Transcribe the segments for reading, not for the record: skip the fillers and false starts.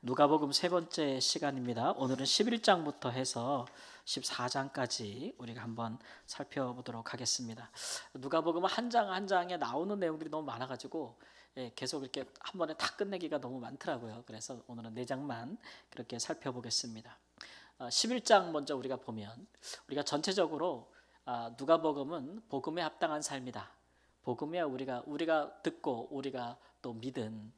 누가복음 세 번째 시간입니다. 오늘은 11장부터 해서 14장까지 우리가 한번 살펴보도록 하겠습니다. 누가복음은 한 장 한 장에 나오는 내용들이 너무 많아가지고 계속 이렇게 한 번에 다 끝내기가 너무 많더라고요. 그래서 오늘은 네 장만 그렇게 살펴보겠습니다. 11장 먼저 우리가 보면 우리가 전체적으로 누가복음은 복음에 합당한 삶이다. 복음에 우리가 듣고 우리가 또 믿은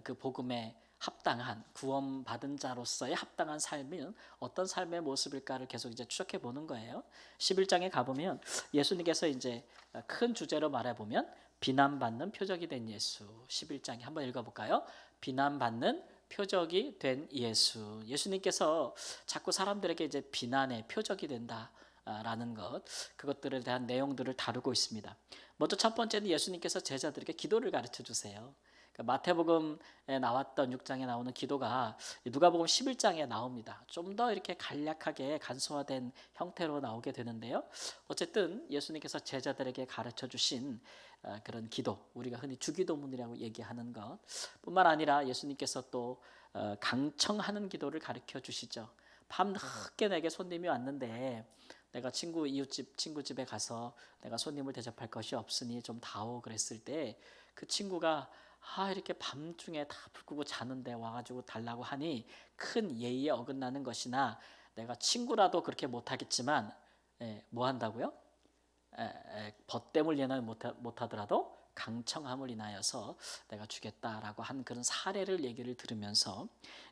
그 복음에 합당한 구원받은 자로서의 합당한 삶은 어떤 삶의 모습일까를 계속 이제 추적해 보는 거예요. 11장에 가보면 예수님께서 이제 큰 주제로 말해 보면 비난받는 표적이 된 예수. 11장에 한번 읽어볼까요? 비난받는 표적이 된 예수. 예수님께서 자꾸 사람들에게 이제 비난의 표적이 된다. 라는 그것들에 대한 내용들을 다루고 있습니다. 먼저 첫 번째는 예수님께서 제자들에게 기도를 가르쳐 주세요. 마태복음에 나왔던 6장에 나오는 기도가 누가복음 11장에 나옵니다. 좀 더 이렇게 간략하게 간소화된 형태로 나오게 되는데요. 어쨌든 예수님께서 제자들에게 가르쳐 주신 그런 기도, 우리가 흔히 주기도문이라고 얘기하는 것뿐만 아니라 예수님께서 또 강청하는 기도를 가르쳐 주시죠. 밤늦게 내게 손님이 왔는데 내가 이웃집 친구 집에 가서 내가 손님을 대접할 것이 없으니 좀 다오 그랬을 때 그 친구가 이렇게 밤중에 다 불 끄고 자는데 와가지고 달라고 하니 큰 예의에 어긋나는 것이나 내가 친구라도 그렇게 못하겠지만 뭐 한다고요? 벗됨을 인하여 못하더라도 강청함을 인하여서 내가 주겠다라고 한 그런 사례를 얘기를 들으면서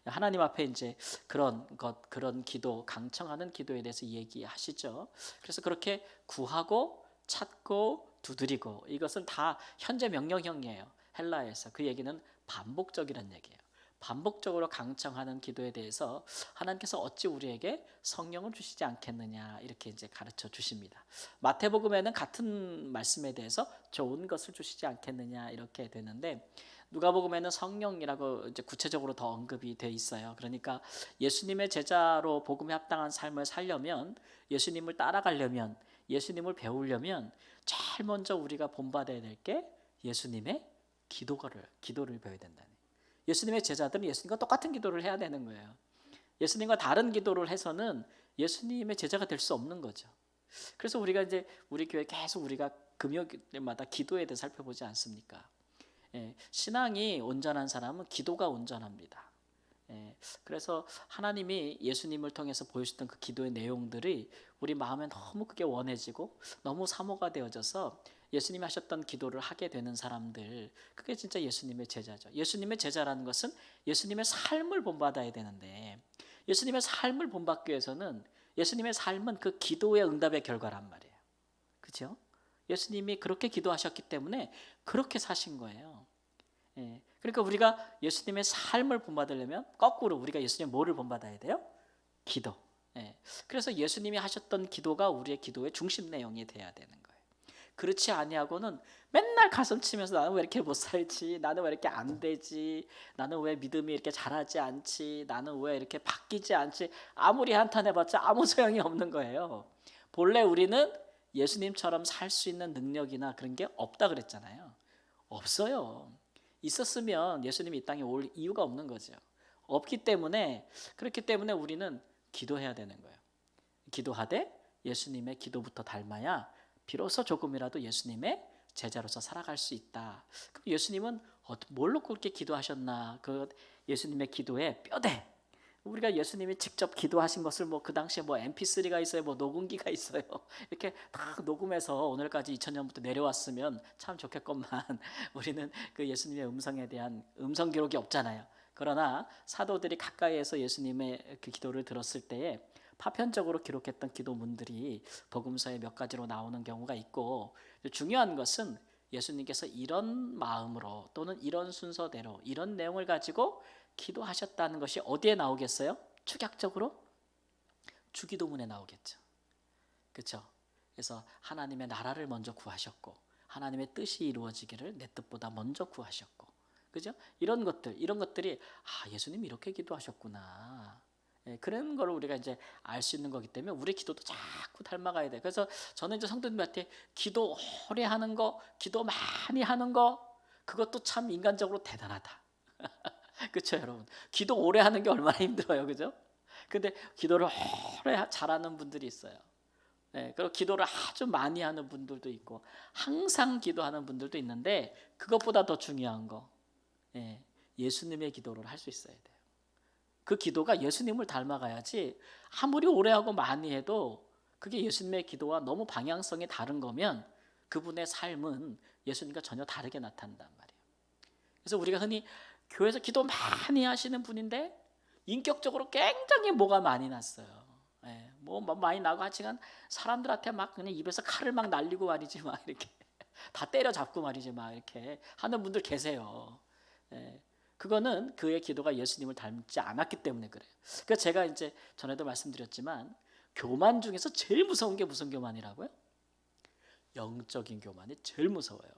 하나님 앞에 이제 그런 기도, 강청하는 기도에 대해서 얘기하시죠. 그래서 그렇게 구하고 찾고 두드리고 이것은 다 현재 명령형이에요. 헬라에서 그 얘기는 반복적이라는 얘기예요. 반복적으로 강청하는 기도에 대해서 하나님께서 어찌 우리에게 성령을 주시지 않겠느냐 이렇게 이제 가르쳐 주십니다. 마태복음에는 같은 말씀에 대해서 좋은 것을 주시지 않겠느냐 이렇게 되는데 누가복음에는 성령이라고 이제 구체적으로 더 언급이 돼 있어요. 그러니까 예수님의 제자로 복음에 합당한 삶을 살려면, 예수님을 따라가려면, 예수님을 배우려면 제일 먼저 우리가 본받아야 될 게 예수님의 기도를 배워야 된다는. 예수님의 제자들은 예수님과 똑같은 기도를 해야 되는 거예요. 예수님과 다른 기도를 해서는 예수님의 제자가 될 수 없는 거죠. 그래서 우리가 이제 우리 교회 계속 우리가 금요일마다 기도에 대해 살펴보지 않습니까? 신앙이 온전한 사람은 기도가 온전합니다. 그래서 하나님이 예수님을 통해서 보여주셨던 그 기도의 내용들이 우리 마음에 너무 크게 원해지고 너무 사모가 되어져서 예수님이 하셨던 기도를 하게 되는 사람들, 그게 진짜 예수님의 제자죠. 예수님의 제자라는 것은 예수님의 삶을 본받아야 되는데 예수님의 삶을 본받기 위해서는 예수님의 삶은 그 기도의 응답의 결과란 말이에요. 그렇죠? 예수님이 그렇게 기도하셨기 때문에 그렇게 사신 거예요. 그러니까 우리가 예수님의 삶을 본받으려면 거꾸로 우리가 예수님 뭐를 본받아야 돼요? 기도. 그래서 예수님이 하셨던 기도가 우리의 기도의 중심 내용이 돼야 되는 거예요. 그렇지 아니하고는 맨날 가슴 치면서 나는 왜 이렇게 못 살지? 나는 왜 이렇게 안 되지? 나는 왜 믿음이 이렇게 자라지 않지? 나는 왜 이렇게 바뀌지 않지? 아무리 한탄해봤자 아무 소용이 없는 거예요. 본래 우리는 예수님처럼 살 수 있는 능력이나 그런 게 없다 그랬잖아요. 없어요. 있었으면 예수님이 이 땅에 올 이유가 없는 거죠. 없기 때문에, 그렇기 때문에 우리는 기도해야 되는 거예요. 기도하되 예수님의 기도부터 닮아야 비로소 조금이라도 예수님의 제자로서 살아갈 수 있다. 그럼 예수님은 뭘로 그렇게 기도하셨나? 그 예수님의 기도에 뼈대. 우리가 예수님이 직접 기도하신 것을 그 당시에 MP3가 있어요, 녹음기가 있어요. 이렇게 다 녹음해서 오늘까지 2000년부터 내려왔으면 참 좋겠건만 우리는 그 예수님의 음성에 대한 음성 기록이 없잖아요. 그러나 사도들이 가까이에서 예수님의 그 기도를 들었을 때에 파편적으로 기록했던 기도문들이 복음서에 몇 가지로 나오는 경우가 있고, 중요한 것은 예수님께서 이런 마음으로 또는 이런 순서대로 이런 내용을 가지고 기도하셨다는 것이 어디에 나오겠어요? 축약적으로 주기도문에 나오겠죠. 그렇죠? 그래서 하나님의 나라를 먼저 구하셨고 하나님의 뜻이 이루어지기를 내 뜻보다 먼저 구하셨고, 그죠? 이런 것들이 예수님이 이렇게 기도하셨구나. 그런 걸 우리가 이제 알 수 있는 거기 때문에 우리 기도도 자꾸 닮아가야 돼. 그래서 저는 이제 성도님한테 기도 오래 하는 거, 기도 많이 하는 거, 그것도 참 인간적으로 대단하다. 그렇죠, 여러분. 기도 오래 하는 게 얼마나 힘들어요, 그죠? 근데 기도를 오래 잘하는 분들이 있어요. 네, 그리고 기도를 아주 많이 하는 분들도 있고 항상 기도하는 분들도 있는데 그것보다 더 중요한 거, 예, 예수님의 기도를 할 수 있어야 돼요. 그 기도가 예수님을 닮아가야지 아무리 오래 하고 많이 해도 그게 예수님의 기도와 너무 방향성이 다른 거면 그분의 삶은 예수님과 전혀 다르게 나타난단 말이에요. 그래서 우리가 흔히 교회에서 기도 많이 하시는 분인데 인격적으로 굉장히 뭐가 많이 났어요. 예, 뭐 많이 나고 하지만 사람들한테 막 그냥 입에서 칼을 막 날리고 말이지 막 이렇게 다 때려잡고 말이지 막 이렇게 하는 분들 계세요. 예, 그거는 그의 기도가 예수님을 닮지 않았기 때문에 그래요. 그러니까 제가 이제 전에도 말씀드렸지만 교만 중에서 제일 무서운 게 무슨 교만이라고요? 영적인 교만이 제일 무서워요.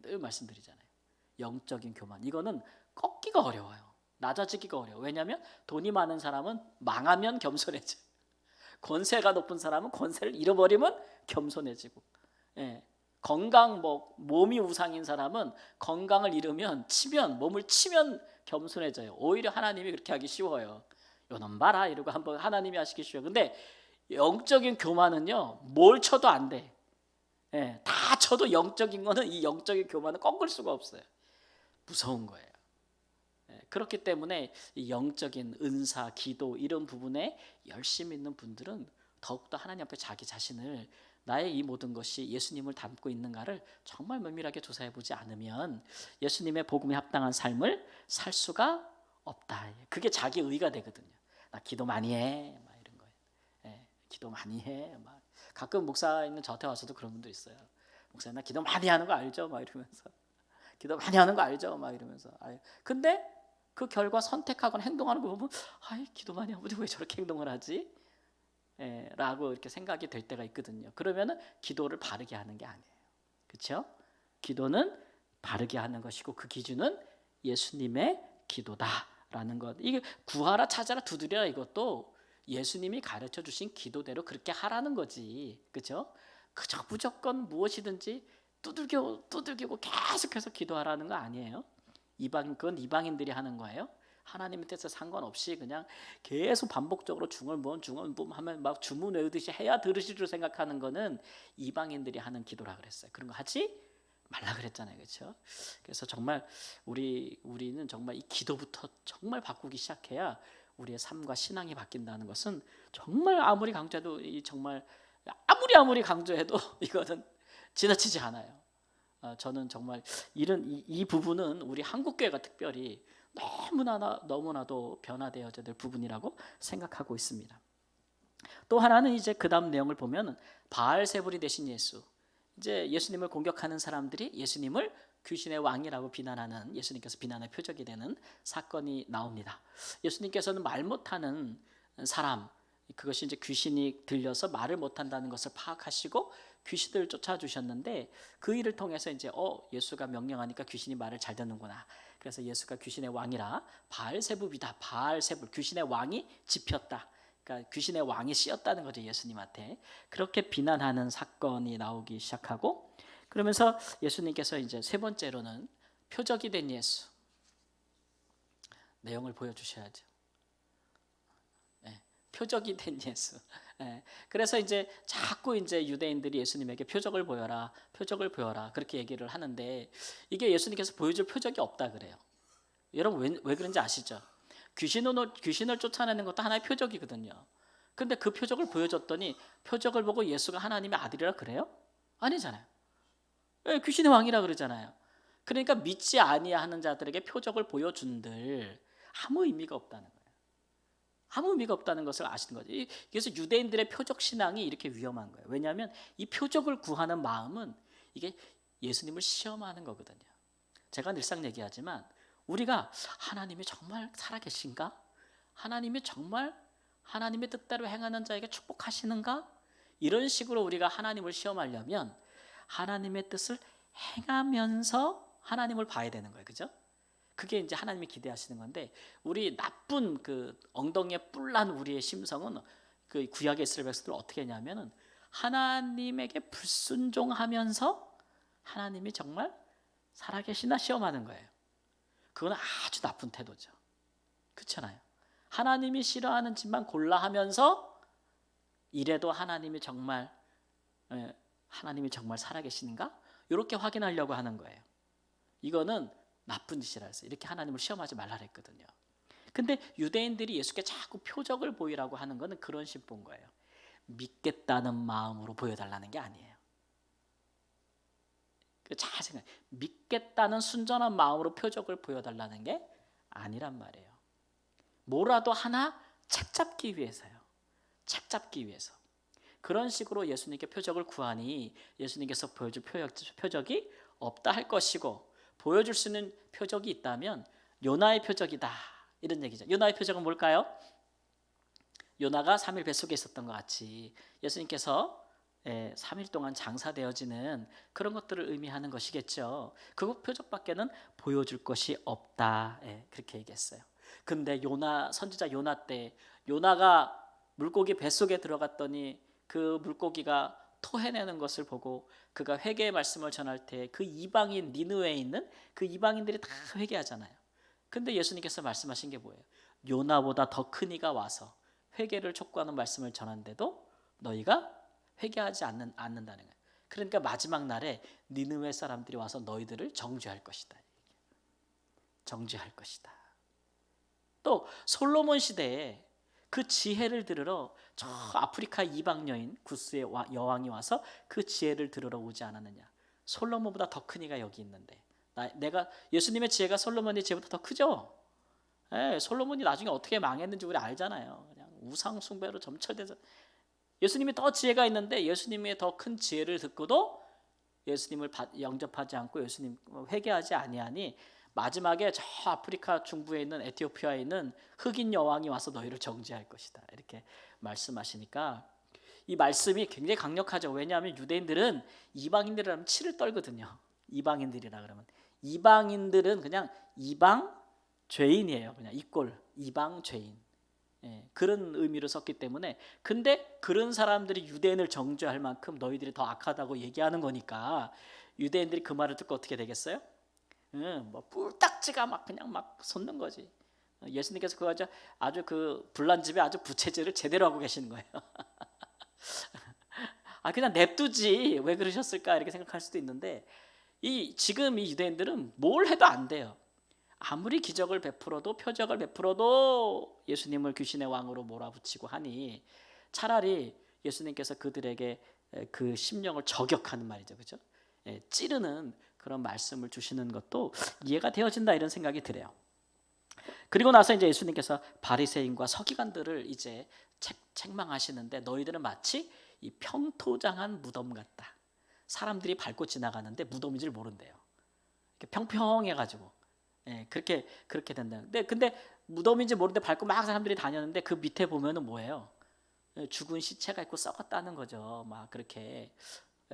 늘 말씀드리잖아요. 영적인 교만. 이거는 꺾기가 어려워요. 낮아지기가 어려워요. 왜냐하면 돈이 많은 사람은 망하면 겸손해져. 권세가 높은 사람은 권세를 잃어버리면 겸손해지고, 예, 건강 몸이 우상인 사람은 건강을 잃으면 몸을 치면 겸손해져요. 오히려 하나님이 그렇게 하기 쉬워요. 요놈 봐라 이러고 한번 하나님이 하시기 쉬워요. 근데 영적인 교만은요, 뭘 쳐도 안 돼. 예, 다 쳐도 영적인 거는 이 영적인 교만은 꺾을 수가 없어요. 무서운 거예요. 예, 그렇기 때문에 이 영적인 은사, 기도 이런 부분에 열심히 있는 분들은 더욱더 하나님 앞에 자기 자신을 나의 이 모든 것이 예수님을 닮고 있는가를 정말 면밀하게 조사해 보지 않으면 예수님의 복음에 합당한 삶을 살 수가 없다. 그게 자기 의가 되거든요. 나 기도 많이 해, 막 이런 거예요. 예, 기도 많이 해. 막 가끔 목사 있는 저한테 와서도 그런 분도 있어요. 목사님 나 기도 많이 하는 거 알죠? 막 이러면서 기도 많이 하는 거 알죠? 막 이러면서. 근데 그 결과 선택하거나 행동하는 거 보면 기도 많이 하면 왜 저렇게 행동을 하지? 라고 이렇게 생각이 될 때가 있거든요. 그러면은 기도를 바르게 하는 게 아니에요. 그렇죠? 기도는 바르게 하는 것이고 그 기준은 예수님의 기도다라는 것. 이게 구하라 찾아라 두드려라 이것도 예수님이 가르쳐 주신 기도대로 그렇게 하라는 거지. 그렇죠? 그저 무조건 무엇이든지 두들기고 계속해서 기도하라는 거 아니에요. 그건 이방인들이 하는 거예요. 하나님의 뜻에 상관없이 그냥 계속 반복적으로 중얼부엄 하면 막 주문 외우듯이 해야 들으실 줄 생각하는 거는 이방인들이 하는 기도라 그랬어요. 그런 거 하지 말라 그랬잖아요. 그렇죠? 그래서 정말 우리는 정말 이 기도부터 정말 바꾸기 시작해야 우리의 삶과 신앙이 바뀐다는 것은 정말 아무리 강조해도 정말 아무리 강조해도 이거는 지나치지 않아요. 저는 정말 이 부분은 우리 한국교회가 특별히 너무나도 변화되어야 될 부분이라고 생각하고 있습니다. 또 하나는 이제 그 다음 내용을 보면 바알세불이 되신 예수. 이제 예수님을 공격하는 사람들이 예수님을 귀신의 왕이라고 비난하는, 예수님께서 비난의 표적이 되는 사건이 나옵니다. 예수님께서는 말 못하는 사람, 그것이 이제 귀신이 들려서 말을 못한다는 것을 파악하시고 귀신들을 쫓아주셨는데 그 일을 통해서 이제 예수가 명령하니까 귀신이 말을 잘 듣는구나. 그래서 예수가 귀신의 왕이라 바알세불이다. 바알세불, 귀신의 왕이 짚혔다. 그러니까 귀신의 왕이 씌었다는 거죠, 예수님한테. 그렇게 비난하는 사건이 나오기 시작하고, 그러면서 예수님께서 이제 세 번째로는 표적이 된 예수 내용을 보여주셔야죠. 표적이 된 예수. 그래서 이제 자꾸 이제 유대인들이 예수님에게 표적을 보여라 그렇게 얘기를 하는데 이게 예수님께서 보여줄 표적이 없다 그래요. 여러분 왜 그런지 아시죠? 귀신을 쫓아내는 것도 하나의 표적이거든요. 그런데 그 표적을 보여줬더니 표적을 보고 예수가 하나님의 아들이라 그래요? 아니잖아요. 귀신의 왕이라 그러잖아요. 그러니까 믿지 아니하는 자들에게 표적을 보여준들 아무 의미가 없다는 거예요. 아무 의미가 없다는 것을 아시는 거죠. 그래서 유대인들의 표적 신앙이 이렇게 위험한 거예요. 왜냐하면 이 표적을 구하는 마음은 이게 예수님을 시험하는 거거든요. 제가 늘상 얘기하지만 우리가 하나님이 정말 살아계신가? 하나님이 정말 하나님의 뜻대로 행하는 자에게 축복하시는가? 이런 식으로 우리가 하나님을 시험하려면 하나님의 뜻을 행하면서 하나님을 봐야 되는 거예요. 그죠? 그게 이제 하나님이 기대하시는 건데 우리 나쁜 그 엉덩이에 뿔난 우리의 심성은 그 구약의 이스라엘 백성들 어떻게 했냐면은 하나님에게 불순종하면서 하나님이 정말 살아계시나 시험하는 거예요. 그건 아주 나쁜 태도죠. 그렇잖아요. 하나님이 싫어하는 짓만 골라 하면서 이래도 하나님이 정말 살아계시는가? 이렇게 확인하려고 하는 거예요. 이거는 나쁜 짓이라 해서 이렇게 하나님을 시험하지 말라 그랬거든요. 근데 유대인들이 예수께 자꾸 표적을 보이라고 하는 거는 그런 심보인 거예요. 믿겠다는 마음으로 보여달라는 게 아니에요. 잘 생각해. 믿겠다는 순전한 마음으로 표적을 보여달라는 게 아니란 말이에요. 뭐라도 하나 책잡기 위해서요. 책잡기 위해서. 그런 식으로 예수님께 표적을 구하니 예수님께서 보여줄 표적이 없다 할 것이고, 보여줄 수 있는 표적이 있다면 요나의 표적이다, 이런 얘기죠. 요나의 표적은 뭘까요? 요나가 3일 뱃속에 있었던 것 같이 예수님께서 3일 동안 장사되어지는 그런 것들을 의미하는 것이겠죠. 그 표적밖에는 보여줄 것이 없다, 그렇게 얘기했어요. 근데 선지자 요나 때 요나가 물고기 뱃속에 들어갔더니 그 물고기가 토해내는 것을 보고 그가 회개의 말씀을 전할 때 그 이방인 니느웨에 있는 그 이방인들이 다 회개하잖아요. 근데 예수님께서 말씀하신 게 뭐예요? 요나보다 더 큰 이가 와서 회개를 촉구하는 말씀을 전하는데도 너희가 회개하지 않는다는 거예요. 그러니까 마지막 날에 니느웨 사람들이 와서 너희들을 정죄할 것이다. 정죄할 것이다. 또 솔로몬 시대에 그 지혜를 들으러 저 아프리카 이방 여인 구스의 여왕이 와서 그 지혜를 들으러 오지 않았느냐. 솔로몬보다 더 큰 이가 여기 있는데 예수님의 지혜가 솔로몬의 지혜보다 더 크죠. 솔로몬이 나중에 어떻게 망했는지 우리 알잖아요. 그냥 우상 숭배로 점철돼서 예수님이 더 지혜가 있는데 예수님의 더 큰 지혜를 듣고도 예수님을 영접하지 않고 예수님 회개하지 아니하니 마지막에 저 아프리카 중부에 있는 에티오피아에 있는 흑인 여왕이 와서 너희를 정죄할 것이다, 이렇게 말씀하시니까 이 말씀이 굉장히 강력하죠. 왜냐하면 유대인들은 이방인들이라면 치를 떨거든요. 이방인들이라 그러면 이방인들은 그냥 이방 죄인이에요. 그냥 이꼴 이방 죄인, 그런 의미로 썼기 때문에. 근데 그런 사람들이 유대인을 정죄할 만큼 너희들이 더 악하다고 얘기하는 거니까 유대인들이 그 말을 듣고 어떻게 되겠어요? 뭐 뿔딱지가 막 그냥 막 솟는 거지. 예수님께서 아주 그 불난 집에 아주 부채질을 제대로 하고 계시는 거예요. 그냥 냅두지 왜 그러셨을까 이렇게 생각할 수도 있는데 지금 이 유대인들은 뭘 해도 안 돼요. 아무리 기적을 베풀어도 표적을 베풀어도 예수님을 귀신의 왕으로 몰아붙이고 하니 차라리 예수님께서 그들에게 그 심령을 저격하는 말이죠, 그렇죠? 찌르는 그런 말씀을 주시는 것도 이해가 되어진다, 이런 생각이 들어요. 그리고 나서 이제 예수님께서 바리새인과 서기관들을 이제 책망하시는데 너희들은 마치 이 평토장한 무덤 같다. 사람들이 밟고 지나가는데 무덤인 줄 모른대요. 평평해가지고 그렇게 된다. 근데 무덤인지 모르는데 밟고 막 사람들이 다녔는데 그 밑에 보면은 뭐예요? 죽은 시체가 있고 썩었다는 거죠. 막 그렇게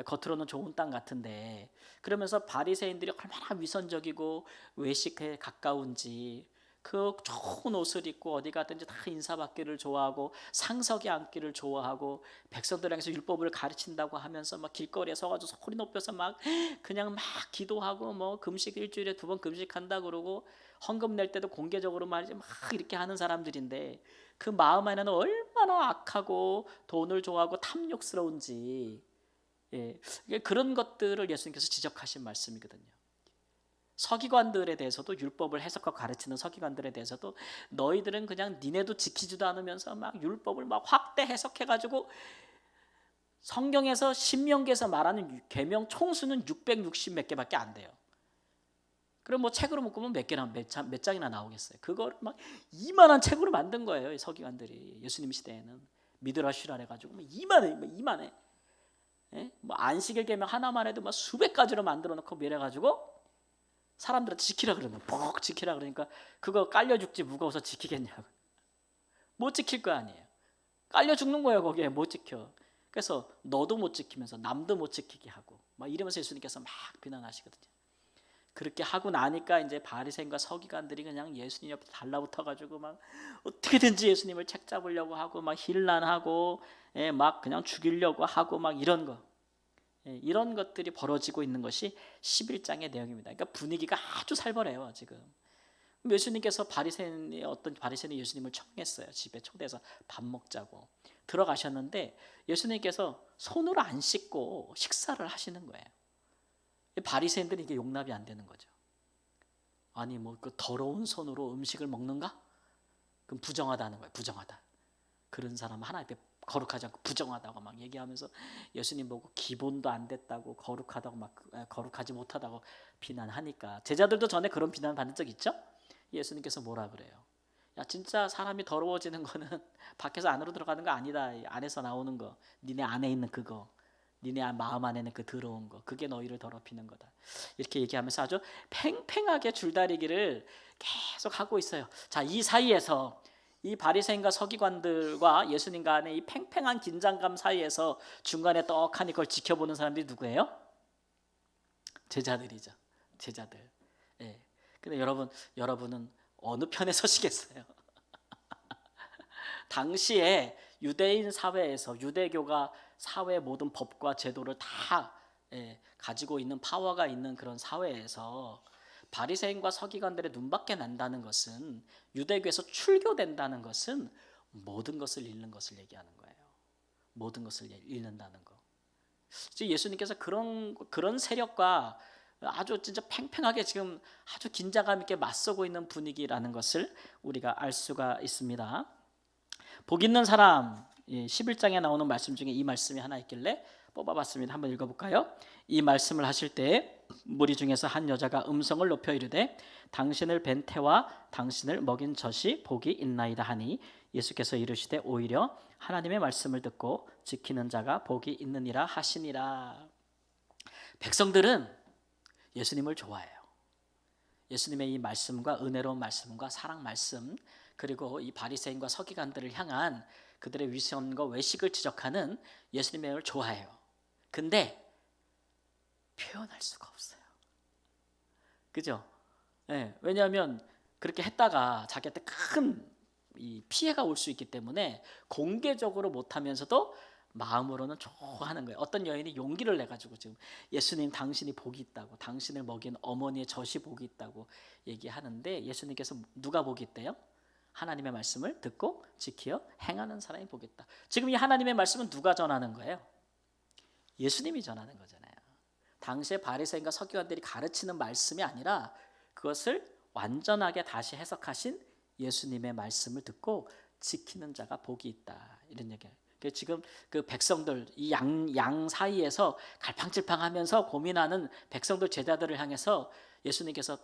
겉으로는 좋은 땅 같은데, 그러면서 바리새인들이 얼마나 위선적이고 외식에 가까운지 그 좋은 옷을 입고 어디 가든지 다 인사받기를 좋아하고 상석에 앉기를 좋아하고 백성들에게서 율법을 가르친다고 하면서 막 길거리에 서가지고 소리 높여서 막 그냥 막 기도하고 뭐 금식 일주일에 2번 금식한다 그러고 헌금 낼 때도 공개적으로 말이지 막 이렇게 하는 사람들인데 그 마음 안에는 얼마나 악하고 돈을 좋아하고 탐욕스러운지, 그런 것들을 예수님께서 지적하신 말씀이거든요. 서기관들에 대해서도, 율법을 해석하고 가르치는 서기관들에 대해서도 너희들은 그냥 니네도 지키지도 않으면서 막 율법을 막 확대 해석해가지고 성경에서 신명기에서 말하는 계명 총수는 660 몇 개밖에 안 돼요. 그럼 뭐 책으로 묶으면 몇 장이나 나오겠어요. 그걸 막 이만한 책으로 만든 거예요, 이 서기관들이. 예수님 시대에는 미드라시라 해가지고 이만해. 뭐 안식일 계명 하나만 해도 막 수백 가지로 만들어 놓고 이래가지고 사람들한테 지키라 그러면 퍽 지키라 그러니까 그거 깔려 죽지 무거워서 지키겠냐고. 못 지킬 거 아니에요. 깔려 죽는 거예요. 거기에 못 지켜. 그래서 너도 못 지키면서 남도 못 지키게 하고 막 이러면서 예수님께서 막 비난하시거든요. 그렇게 하고 나니까 이제 바리새인과 서기관들이 그냥 예수님 옆에 달라붙어가지고 막 어떻게든지 예수님을 책잡으려고 하고 막 힐난하고 막 그냥 죽이려고 하고 막 이런 거, 이런 것들이 벌어지고 있는 것이 11장의 내용입니다. 그러니까 분위기가 아주 살벌해요 지금. 예수님께서 바리새인이 어떤 바리새인이 예수님을 청했어요. 집에 초대해서 밥 먹자고 들어가셨는데 예수님께서 손으로 안 씻고 식사를 하시는 거예요. 바리새인들은 이게 용납이 안 되는 거죠. 아니 뭐 그 더러운 손으로 음식을 먹는가? 그럼 부정하다는 거예요. 부정하다. 그런 사람 하나님 앞에 거룩하지 않고 부정하다고 막 얘기하면서 예수님 보고 기본도 안 됐다고 거룩하다고 막 거룩하지 못하다고 비난하니까 제자들도 전에 그런 비난 받은 적 있죠? 예수님께서 뭐라 그래요? 야 진짜 사람이 더러워지는 거는 밖에서 안으로 들어가는 거 아니다. 안에서 나오는 거. 니네 안에 있는 그거. 니네 마음 안에는 그 더러운 거. 그게 너희를 더럽히는 거다. 이렇게 얘기하면서 아주 팽팽하게 줄다리기를 계속 하고 있어요. 자, 이 사이에서 이 바리새인과 서기관들과 예수님 간의 이 팽팽한 긴장감 사이에서 중간에 떡하니 그걸 지켜보는 사람들이 누구예요? 제자들이죠. 제자들. 예. 근데 여러분은 어느 편에 서시겠어요? 당시에 유대인 사회에서 유대교가 사회 모든 법과 제도를 다 가지고 있는 파워가 있는 그런 사회에서 바리새인과 서기관들의 눈밖에 난다는 것은 유대교에서 출교된다는 것은 모든 것을 잃는 것을 얘기하는 거예요. 모든 것을 잃는다는 거. 예수님께서 그런 세력과 아주 진짜 팽팽하게 지금 아주 긴장감 있게 맞서고 있는 분위기라는 것을 우리가 알 수가 있습니다. 복 있는 사람 11장에 나오는 말씀 중에 이 말씀이 하나 있길래 뽑아봤습니다. 한번 읽어볼까요? 이 말씀을 하실 때 무리 중에서 한 여자가 음성을 높여 이르되 당신을 뵌 태와 당신을 먹인 젖이 복이 있나이다 하니 예수께서 이르시되 오히려 하나님의 말씀을 듣고 지키는 자가 복이 있느니라 하시니라. 백성들은 예수님을 좋아해요. 예수님의 이 말씀과 은혜로운 말씀과 사랑 말씀 그리고 이 바리새인과 서기관들을 향한 그들의 위선과 외식을 지적하는 예수님의 말을 좋아해요. 근데 표현할 수가 없어요. 그죠? 네, 왜냐하면 그렇게 했다가 자기한테 큰 이 피해가 올 수 있기 때문에 공개적으로 못하면서도 마음으로는 좋아하는 거예요. 어떤 여인이 용기를 내가지고 지금 예수님 당신이 복이 있다고 당신을 먹인 어머니의 젖이 복이 있다고 얘기하는데 예수님께서 누가 복이 있대요? 하나님의 말씀을 듣고 지키어 행하는 사람이 복이 있다. 지금 이 하나님의 말씀은 누가 전하는 거예요? 예수님이 전하는 거잖아요. 당시에 바리새인과 서기관들이 가르치는 말씀이 아니라 그것을 완전하게 다시 해석하신 예수님의 말씀을 듣고 지키는 자가 복이 있다. 이런 얘기예요. 지금 그 백성들 이 양 사이에서 갈팡질팡하면서 고민하는 백성들 제자들을 향해서 예수님께서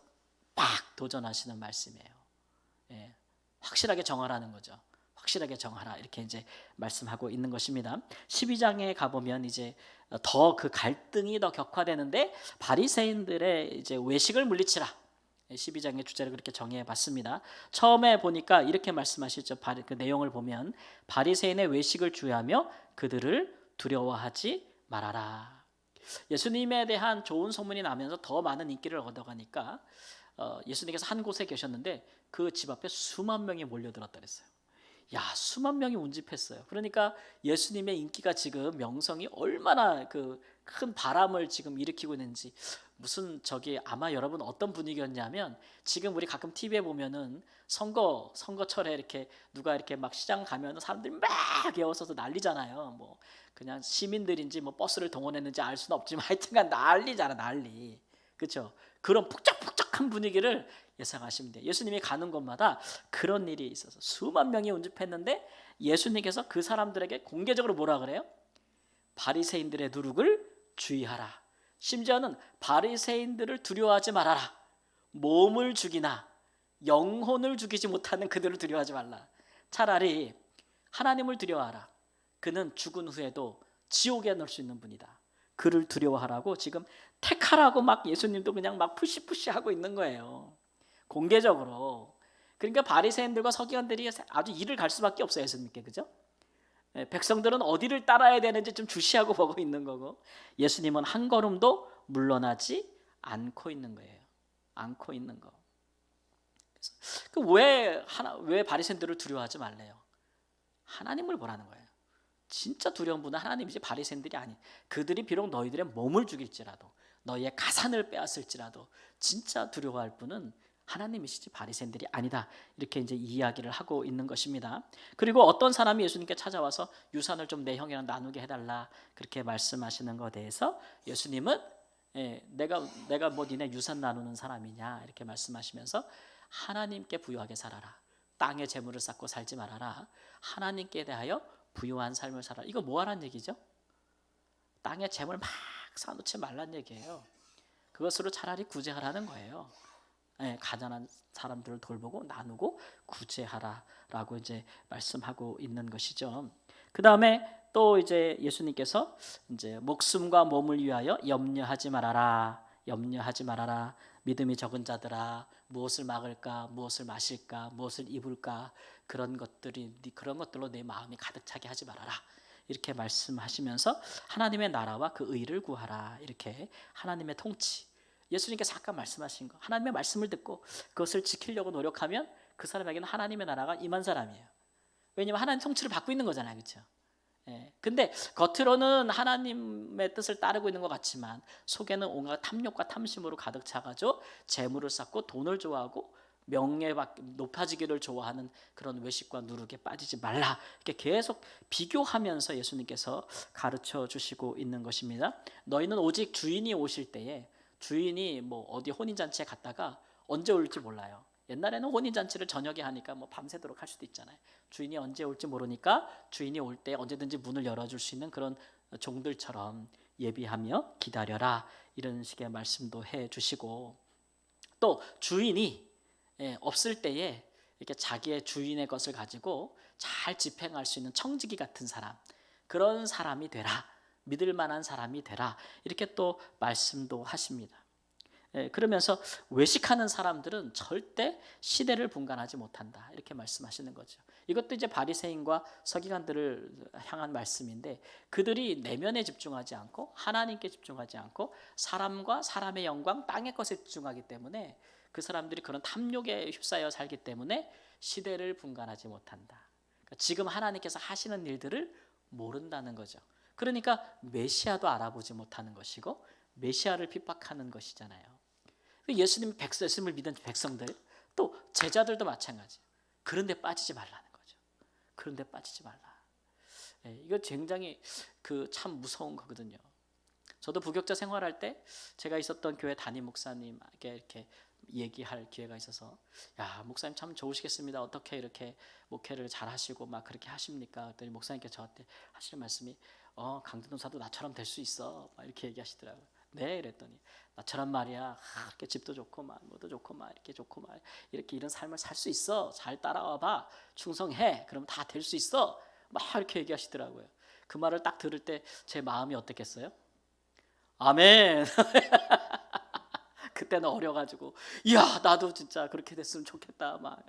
딱 도전하시는 말씀이에요. 예, 확실하게 정하라는 거죠. 확실하게 정하라 이렇게 이제 말씀하고 있는 것입니다. 12장에 가보면 이제 더 그 갈등이 더 격화되는데 바리새인들의 이제 외식을 물리치라. 12장의 주제를 그렇게 정해 봤습니다. 처음에 보니까 이렇게 말씀하시죠. 그 내용을 보면 바리새인의 외식을 주의하며 그들을 두려워하지 말아라. 예수님에 대한 좋은 소문이 나면서 더 많은 인기를 얻어가니까 예수님께서 한 곳에 계셨는데 그 집 앞에 수만 명이 몰려들었다 그랬어요. 야, 수만 명이 운집했어요. 그러니까 예수님의 인기가 지금 명성이 얼마나 그 큰 바람을 지금 일으키고 있는지 무슨 저기 아마 여러분 어떤 분위기였냐면 지금 우리 가끔 TV에 보면은 선거철에 이렇게 누가 이렇게 막 시장 가면 사람들이 막 에워서서 난리잖아요. 뭐 그냥 시민들인지 뭐 버스를 동원했는지 알 수는 없지만 하여튼간 난리잖아 난리. 그렇죠? 그런 북적북적한 분위기를 예상하시면 돼요. 예수님이 가는 곳마다 그런 일이 있어서 수만 명이 운집했는데 예수님께서 그 사람들에게 공개적으로 뭐라 그래요? 바리새인들의 누룩을 주의하라. 심지어는 바리새인들을 두려워하지 말아라. 몸을 죽이나 영혼을 죽이지 못하는 그들을 두려워하지 말라. 차라리 하나님을 두려워하라. 그는 죽은 후에도 지옥에 넣을 수 있는 분이다. 그를 두려워하라고 지금 택하라고 막 예수님도 그냥 막 푸시푸시하고 있는 거예요. 공개적으로. 그러니까 바리새인들과 서기관들이 아주 이를 갈 수밖에 없어요. 예수님께. 그죠? 백성들은 어디를 따라야 되는지 좀 주시하고 보고 있는 거고 예수님은 한 걸음도 물러나지 않고 있는 거예요. 않고 있는 거. 왜 바리새인들을 두려워하지 말래요? 하나님을 보라는 거예요. 진짜 두려운 분은 하나님이지 바리새인들이 아니. 그들이 비록 너희들의 몸을 죽일지라도 너희의 가산을 빼앗을지라도 진짜 두려워할 분은 하나님이시지 바리새인들이 아니다. 이렇게 이제 이야기를 하고 있는 것입니다. 그리고 어떤 사람이 예수님께 찾아와서 유산을 좀 내 형이랑 나누게 해달라 그렇게 말씀하시는 것에 대해서 예수님은 내가 뭐 니네 유산 나누는 사람이냐 이렇게 말씀하시면서 하나님께 부유하게 살아라. 땅에 재물을 쌓고 살지 말아라. 하나님께 대하여 부유한 삶을 살아라. 이거 뭐 하라는 얘기죠? 땅에 재물 막 쌓아놓지 말란 얘기예요. 그것으로 차라리 구제하라는 거예요. 가난한 사람들을 돌보고 나누고 구제하라라고 이제 말씀하고 있는 것이죠. 그 다음에 또 이제 예수님께서 이제 목숨과 몸을 위하여 염려하지 말아라. 염려하지 말아라. 믿음이 적은 자들아, 무엇을 막을까, 무엇을 마실까, 무엇을 입을까 그런 것들로 내 마음이 가득 차게 하지 말아라. 이렇게 말씀하시면서 하나님의 나라와 그 의를 구하라. 이렇게 하나님의 통치. 예수님께서 아까 말씀하신 거 하나님의 말씀을 듣고 그것을 지키려고 노력하면 그 사람에게는 하나님의 나라가 임한 사람이에요. 왜냐하면 하나님 통치를 받고 있는 거잖아요. 그렇죠? 근데 겉으로는 하나님의 뜻을 따르고 있는 것 같지만 속에는 온갖 탐욕과 탐심으로 가득 차가지고 재물을 쌓고 돈을 좋아하고 높아지기를 좋아하는 그런 외식과 누룩에 빠지지 말라. 이렇게 계속 비교하면서 예수님께서 가르쳐 주시고 있는 것입니다. 너희는 오직 주인이 오실 때에 주인이 뭐 어디 혼인잔치에 갔다가 언제 올지 몰라요. 옛날에는 혼인잔치를 저녁에 하니까 뭐 밤새도록 할 수도 있잖아요. 주인이 언제 올지 모르니까 주인이 올 때 언제든지 문을 열어줄 수 있는 그런 종들처럼 예비하며 기다려라. 이런 식의 말씀도 해주시고 또 주인이 없을 때에 이렇게 자기의 주인의 것을 가지고 잘 집행할 수 있는 청지기 같은 사람, 그런 사람이 되라. 믿을 만한 사람이 되라. 이렇게 또 말씀도 하십니다. 그러면서 외식하는 사람들은 절대 시대를 분간하지 못한다. 이렇게 말씀하시는 거죠. 이것도 이제 바리새인과 서기관들을 향한 말씀인데 그들이 내면에 집중하지 않고 하나님께 집중하지 않고 사람과 사람의 영광, 땅의 것에 집중하기 때문에 그 사람들이 그런 탐욕에 휩싸여 살기 때문에 시대를 분간하지 못한다. 그러니까 지금 하나님께서 하시는 일들을 모른다는 거죠. 그러니까 메시아도 알아보지 못하는 것이고 메시아를 핍박하는 것이잖아요. 예수님을 믿은 백성들 또 제자들도 마찬가지. 그런데 빠지지 말라는 거죠. 그런데 빠지지 말라. 이거 굉장히 참 무서운 거거든요. 저도 부교자 생활할 때 제가 있었던 교회 담임 목사님에게 이렇게 얘기할 기회가 있어서 야 목사님 참 좋으시겠습니다. 어떻게 이렇게 목회를 잘 하시고 막 그렇게 하십니까? 그랬더니 목사님께서 저한테 하시는 말씀이 강대동사도 나처럼 될 수 있어 막 이렇게 얘기하시더라고요. 네 이랬더니 나처럼 말이야 이렇게 집도 좋고 막 뭐도 좋고 막 이렇게 좋고 막 이렇게 이런 삶을 살 수 있어. 잘 따라와봐. 충성해. 그럼 다 될 수 있어. 막 이렇게 얘기하시더라고요. 그 말을 딱 들을 때 제 마음이 어땠겠어요? 아멘. 그때는 어려가지고 이야 나도 진짜 그렇게 됐으면 좋겠다 막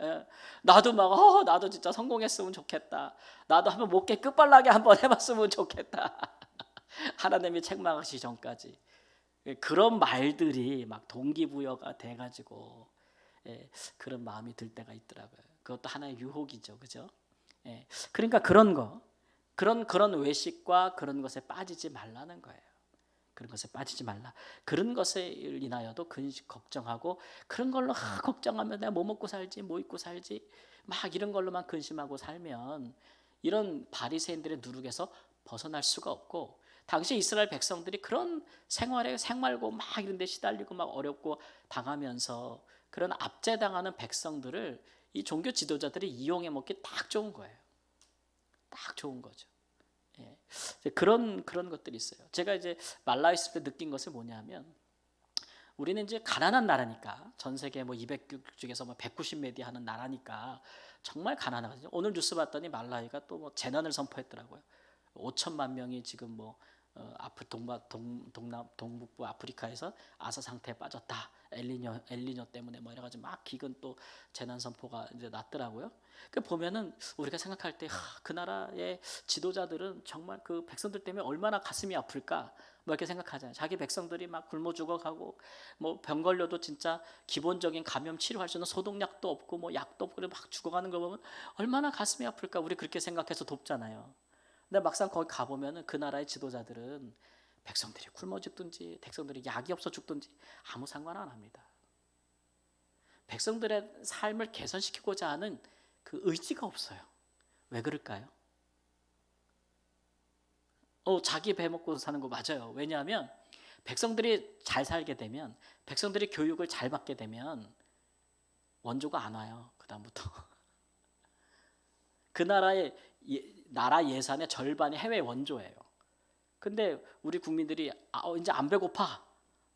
나도 막 나도 진짜 성공했으면 좋겠다. 나도 한번 목회 끝발나게 한번 해봤으면 좋겠다. 하나님이 책망하시기 전까지 그런 말들이 막 동기부여가 돼가지고 그런 마음이 들 때가 있더라고요. 그것도 하나의 유혹이죠, 그죠? 그러니까 그런 외식과 그런 것에 빠지지 말라는 거예요. 그런 것에 빠지지 말라. 그런 것에 인하여도 걱정하고 그런 걸로 걱정하면 내가 뭐 먹고 살지 뭐 입고 살지 막 이런 걸로만 근심하고 살면 이런 바리새인들의 누룩에서 벗어날 수가 없고 당시 이스라엘 백성들이 그런 생활고 막 이런 데 시달리고 막 어렵고 당하면서 그런 압제당하는 백성들을 이 종교 지도자들이 이용해 먹기 딱 좋은 거예요. 딱 좋은 거죠. 그런 것들이 있어요. 제가 이제 말라 있을 때 느낀 것은 뭐냐면 우리는 이제 가난한 나라니까 전 세계 뭐 200국 중에서 뭐 190몇 위 하는 나라니까 정말 가난하거든요. 오늘 뉴스 봤더니 말라위가 또 뭐 재난을 선포했더라고요. 5천만 명이 지금 뭐 동북부 아프리카에서 아사 상태에 빠졌다. 엘니뇨 때문에 뭐 여러 가지 막 기근 또 재난 선포가 이제 났더라고요. 그 보면은 우리가 생각할 때 그 나라의 지도자들은 정말 그 백성들 때문에 얼마나 가슴이 아플까 뭐 이렇게 생각하잖아요. 자기 백성들이 막 굶어 죽어가고 뭐 병 걸려도 진짜 기본적인 감염 치료할 수 있는 소독약도 없고 뭐 약도 없고 막 죽어가는 거 보면 얼마나 가슴이 아플까 우리 그렇게 생각해서 돕잖아요. 근데 막상 거기 가보면은 그 나라의 지도자들은 백성들이 굶어 죽든지 백성들이 약이 없어 죽든지 아무 상관 안 합니다. 백성들의 삶을 개선시키고자 하는 그 의지가 없어요. 왜 그럴까요? 자기 배 먹고 사는 거 맞아요. 왜냐하면 백성들이 잘 살게 되면, 백성들이 교육을 잘 받게 되면 원조가 안 와요. 그 다음부터 그 나라의 나라 예산의 절반이 해외 원조예요. 근데 우리 국민들이 이제 안 배고파,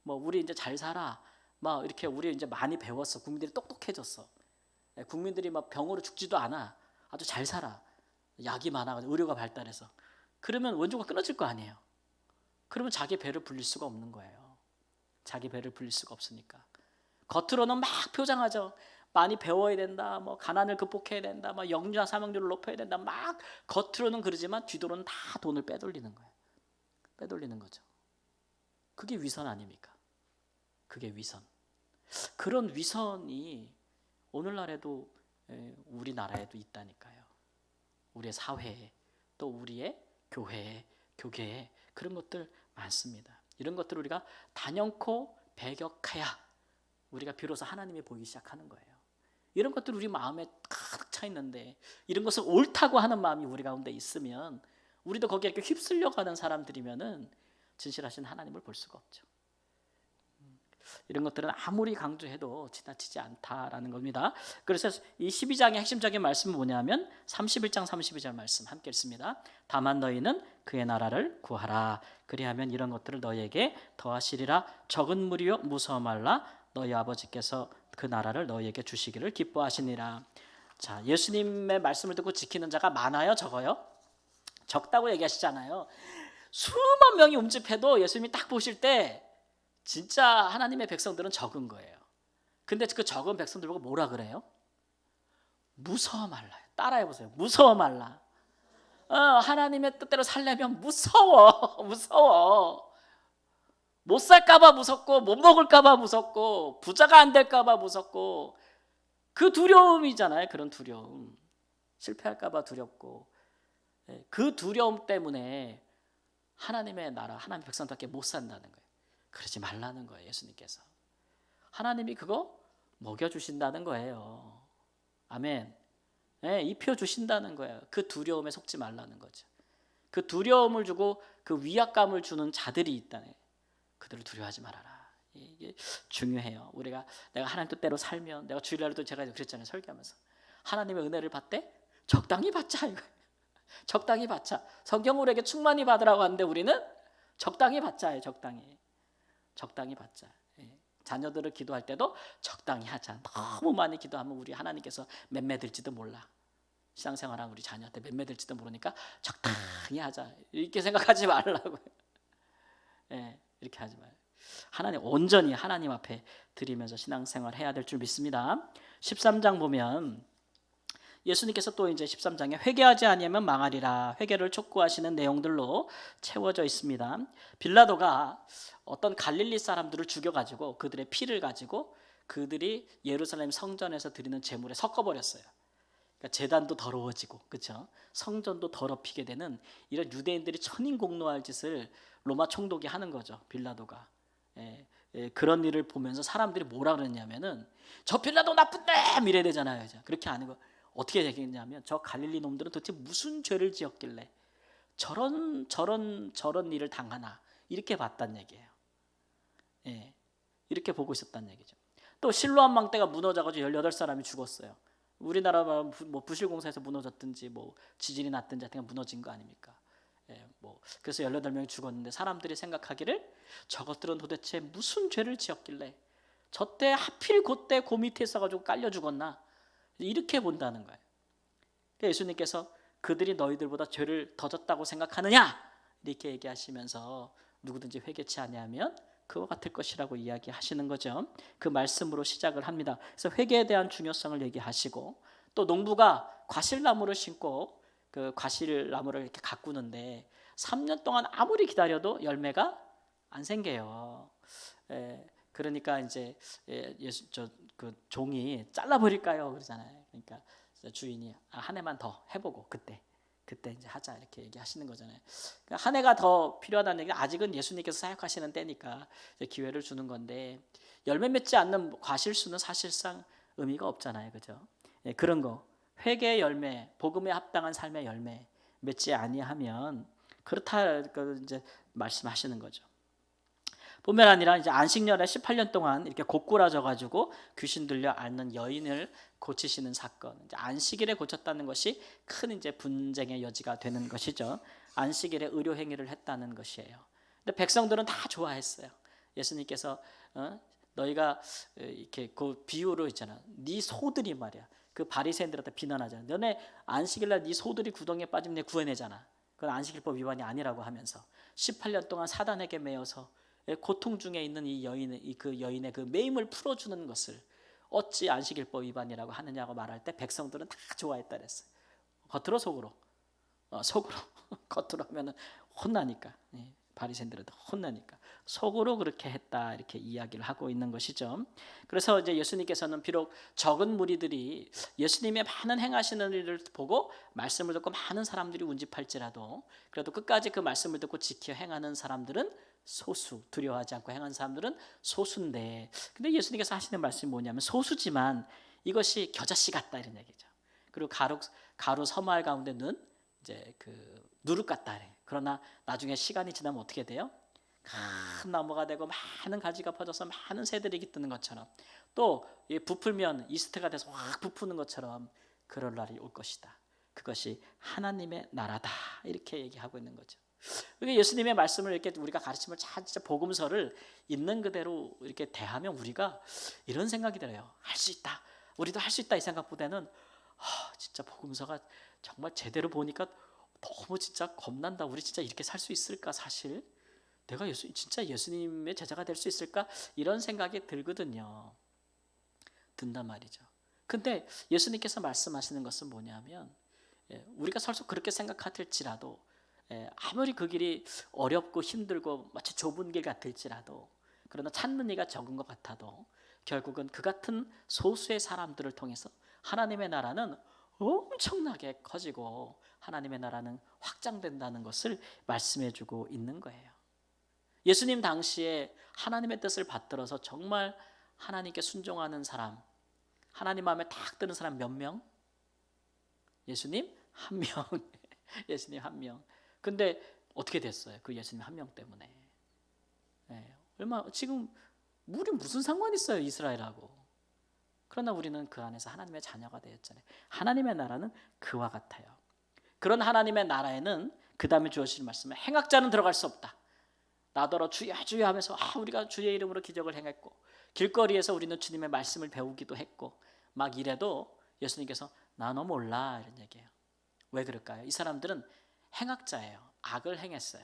뭐 우리 이제 잘 살아, 막 이렇게 우리 이제 많이 배웠어. 국민들이 똑똑해졌어. 국민들이 막 병으로 죽지도 않아. 아주 잘 살아. 약이 많아가지고 의료가 발달해서. 그러면 원조가 끊어질 거 아니에요. 그러면 자기 배를 불릴 수가 없는 거예요. 자기 배를 불릴 수가 없으니까. 겉으로는 막 표장하죠. 많이 배워야 된다, 뭐 가난을 극복해야 된다, 막 영유아 사망률을 높여야 된다, 막 겉으로는 그러지만 뒤로는 다 돈을 빼돌리는 거예요. 빼돌리는 거죠. 그게 위선 아닙니까? 그게 위선. 그런 위선이 오늘날에도 우리나라에도 있다니까요. 우리의 사회에, 또 우리의 교회에, 교계에 그런 것들 많습니다. 이런 것들을 우리가 단연코 배격해야 우리가 비로소 하나님이 보이기 시작하는 거예요. 이런 것들 우리 마음에 가득 차 있는데, 이런 것을 옳다고 하는 마음이 우리 가운데 있으면, 우리도 거기에 이렇게 휩쓸려 가는 사람들이면은 진실하신 하나님을 볼 수가 없죠. 이런 것들은 아무리 강조해도 지나치지 않다라는 겁니다. 그래서 이 12장의 핵심적인 말씀은 뭐냐면 31장 32절 말씀 함께 읽습니다. 다만 너희는 그의 나라를 구하라. 그리하면 이런 것들을 너희에게 더하시리라. 적은 무리여 무서워 말라. 너희 아버지께서 그 나라를 너희에게 주시기를 기뻐하시니라. 자, 예수님의 말씀을 듣고 지키는 자가 많아요, 적어요? 적다고 얘기하시잖아요. 수만 명이 움집해도 예수님이 딱 보실 때 진짜 하나님의 백성들은 적은 거예요. 근데 그 적은 백성들 보고 뭐라 그래요? 무서워 말라요. 따라해보세요. 무서워 말라. 하나님의 뜻대로 살려면 무서워. 무서워. 못 살까봐 무섭고, 못 먹을까봐 무섭고, 부자가 안 될까봐 무섭고, 그 두려움이잖아요. 그런 두려움. 실패할까봐 두렵고, 그 두려움 때문에 하나님의 나라, 하나님의 백성답게 못 산다는 거예요. 그러지 말라는 거예요. 예수님께서 하나님이 그거 먹여주신다는 거예요. 아멘. 입혀주신다는 거예요. 그 두려움에 속지 말라는 거죠. 그 두려움을 주고 그 위압감을 주는 자들이 있다네. 그들을 두려워하지 말아라. 이게 중요해요. 내가 하나님 뜻대로 살면, 내가 주일날도 제가 그랬잖아요. 설교하면서 하나님의 은혜를 받되 적당히 받자 이거예요. 적당히 받자. 성경으로 우리에게 충만히 받으라고 하는데 우리는 적당히 받자예요. 적당히 받자. 자녀들을 기도할 때도 적당히 하자. 너무 많이 기도하면 우리 하나님께서 맴매들지도 몰라. 신앙생활하는 우리 자녀한테 맴매들지도 모르니까 적당히 하자. 이렇게 생각하지 말라고요. 이렇게 하지 말아요. 하나님 온전히 하나님 앞에 드리면서 신앙생활 해야 될 줄 믿습니다. 13장 보면 예수님께서 또 이제 13장에 회개하지 아니하면 망하리라, 회개를 촉구하시는 내용들로 채워져 있습니다. 빌라도가 어떤 갈릴리 사람들을 죽여가지고 그들의 피를 가지고 그들이 예루살렘 성전에서 드리는 제물에 섞어버렸어요. 그러니까 제단도 더러워지고, 그렇죠? 성전도 더럽히게 되는 이런 유대인들이 천인공노할 짓을 로마 총독이 하는 거죠. 빌라도가. 그런 일을 보면서 사람들이 뭐라 그랬냐면은 저 빌라도 나쁜데 이래야 되잖아요. 그렇게 아니고 어떻게 얘기했냐면 저 갈릴리 놈들은 도대체 무슨 죄를 지었길래 저런 일을 당하나, 이렇게 봤단 얘기예요. 이렇게 보고 있었단 얘기죠. 또 실로암 망대가 무너져가지고 18사람이 죽었어요. 우리나라 뭐 부실공사에서 무너졌든지 뭐 지진이 났든지 하여튼 무너진 거 아닙니까? 그래서 18명이 죽었는데 사람들이 생각하기를 저것들은 도대체 무슨 죄를 지었길래 저때 하필 그때 그 밑에 있어가지고 깔려 죽었나, 이렇게 본다는 거예요. 그러니까 예수님께서 그들이 너희들보다 죄를 더 졌다고 생각하느냐, 이렇게 얘기하시면서 누구든지 회개치 아니하면 그와 같을 것이라고 이야기하시는 거죠. 그 말씀으로 시작을 합니다. 그래서 회개에 대한 중요성을 얘기하시고, 또 농부가 과실나무를 심고 그 과실나무를 이렇게 가꾸는데 3년 동안 아무리 기다려도 열매가 안 생겨요. 그러니까 이제 그 종이 잘라버릴까요? 그러잖아요. 그러니까 주인이 한 해만 더 해보고 그때 이제 하자, 이렇게 얘기하시는 거잖아요. 그러니까 한 해가 더 필요하다는 얘기는 아직은 예수님께서 사역하시는 때니까 이제 기회를 주는 건데, 열매 맺지 않는 과실수는 사실상 의미가 없잖아요, 그죠? 예, 그런 거 회개의 열매, 복음에 합당한 삶의 열매 맺지 아니하면 그렇다 그 이제 말씀하시는 거죠. 뿐만 아니라 이제 안식년에 18년 동안 이렇게 고꾸라져 가지고 귀신 들려 앓는 여인을 고치시는 사건. 이제 안식일에 고쳤다는 것이 큰 이제 분쟁의 여지가 되는 것이죠. 안식일에 의료 행위를 했다는 것이에요. 근데 백성들은 다 좋아했어요. 예수님께서 너희가 이렇게 그 비유로 있잖아. 네 소들이 말이야. 그 바리새인들한테 비난하잖아. 너네 안식일날 네 소들이 구덩이에 빠지면 내 구해내잖아. 그건 안식일법 위반이 아니라고 하면서 18년 동안 사단에게 매여서 고통 중에 있는 이 여인의 그 여인의 그 매임을 풀어주는 것을 어찌 안식일법 위반이라고 하느냐고 말할 때 백성들은 다 좋아했다 그랬어요. 겉으로 속으로 속으로 겉으로 하면은 혼나니까 바리새인들한테 혼나니까 속으로 그렇게 했다 이렇게 이야기를 하고 있는 것이죠. 그래서 이제 예수님께서는 비록 적은 무리들이 예수님의 많은 행하시는 일을 보고 말씀을 듣고 많은 사람들이 운집할지라도 그래도 끝까지 그 말씀을 듣고 지켜 행하는 사람들은 소수, 두려워하지 않고 행하는 사람들은 소수인데, 근데 예수님께서 하시는 말씀이 뭐냐면 소수지만 이것이 겨자씨 같다 이런 얘기죠. 그리고 가루 서마을 가운데는 이제 그 누룩 같다. 그러나 나중에 시간이 지나면 어떻게 돼요? 큰 나무가 되고 많은 가지가 퍼져서 많은 새들이 깃드는 것처럼 또 부풀면 이스트가 돼서 확 부푸는 것처럼 그럴 날이 올 것이다. 그것이 하나님의 나라다. 이렇게 얘기하고 있는 거죠. 그러니까 예수님의 말씀을 이렇게 우리가 가르침을 진짜 복음서를 있는 그대로 이렇게 대하면 우리가 이런 생각이 들어요. 할 수 있다. 우리도 할 수 있다 이 생각보다는 진짜 복음서가 정말 제대로 보니까 너무 진짜 겁난다. 우리 진짜 이렇게 살 수 있을까? 사실 내가 진짜 예수님의 제자가 될 수 있을까? 이런 생각이 들거든요. 든단 말이죠. 근데 예수님께서 말씀하시는 것은 뭐냐면 우리가 설사 그렇게 생각할지라도 아무리 그 길이 어렵고 힘들고 마치 좁은 길 같을지라도 그러나 찾는 이가 적은 것 같아도 결국은 그 같은 소수의 사람들을 통해서 하나님의 나라는 엄청나게 커지고 하나님의 나라는 확장된다는 것을 말씀해주고 있는 거예요. 예수님 당시에 하나님의 뜻을 받들어서 정말 하나님께 순종하는 사람, 하나님 마음에 딱 드는 사람 몇 명? 예수님 한 명. 예수님 한 명. 근데 어떻게 됐어요? 그 예수님 한 명 때문에. 지금 우리 무슨 상관 있어요 이스라엘하고. 그러나 우리는 그 안에서 하나님의 자녀가 되었잖아요. 하나님의 나라는 그와 같아요. 그런 하나님의 나라에는 그 다음에 주어지는 말씀은 행악자는 들어갈 수 없다. 나더러 주여 주여 하면서 우리가 주의 이름으로 기적을 행했고 길거리에서 우리는 주님의 말씀을 배우기도 했고 막 이래도 예수님께서 나 너 몰라 이런 얘기예요. 왜 그럴까요? 이 사람들은 행악자예요. 악을 행했어요.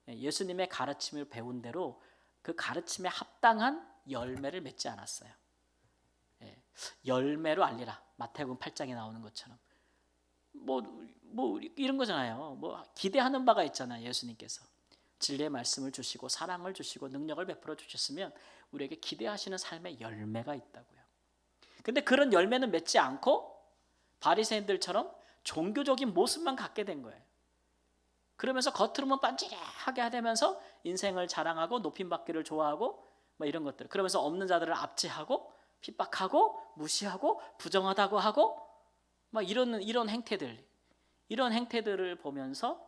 예수님의 가르침을 배운 대로 그 가르침에 합당한 열매를 맺지 않았어요. 열매로 알리라. 마태복음 8장에 나오는 것처럼 뭐 이런 거잖아요. 뭐 기대하는 바가 있잖아요. 예수님께서 진리의 말씀을 주시고 사랑을 주시고 능력을 베풀어 주셨으면 우리에게 기대하시는 삶의 열매가 있다고요. 근데 그런 열매는 맺지 않고 바리새인들처럼 종교적인 모습만 갖게 된 거예요. 그러면서 겉으로만 반짝하게 하면서 인생을 자랑하고 높임받기를 좋아하고 뭐 이런 것들. 그러면서 없는 자들을 압제하고 핍박하고 무시하고 부정하다고 하고 막 이런 행태들. 이런 행태들을 보면서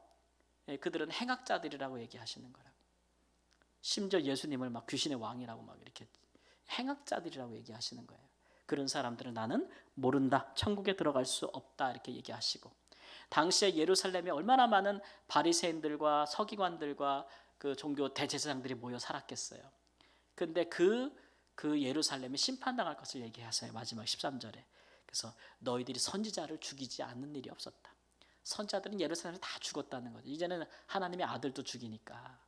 그들은 행악자들이라고 얘기하시는 거라고. 심지어 예수님을 막 귀신의 왕이라고 막 이렇게 행악자들이라고 얘기하시는 거예요. 그런 사람들은 나는 모른다. 천국에 들어갈 수 없다. 이렇게 얘기하시고 당시에 예루살렘에 얼마나 많은 바리새인들과 서기관들과 그 종교 대제사장들이 모여 살았겠어요. 근데 그 예루살렘이 심판당할 것을 얘기하세요. 마지막 13절에. 그래서 너희들이 선지자를 죽이지 않는 일이 없었다. 선지자들은 예루살렘에 다 죽었다는 거죠. 이제는 하나님의 아들도 죽이니까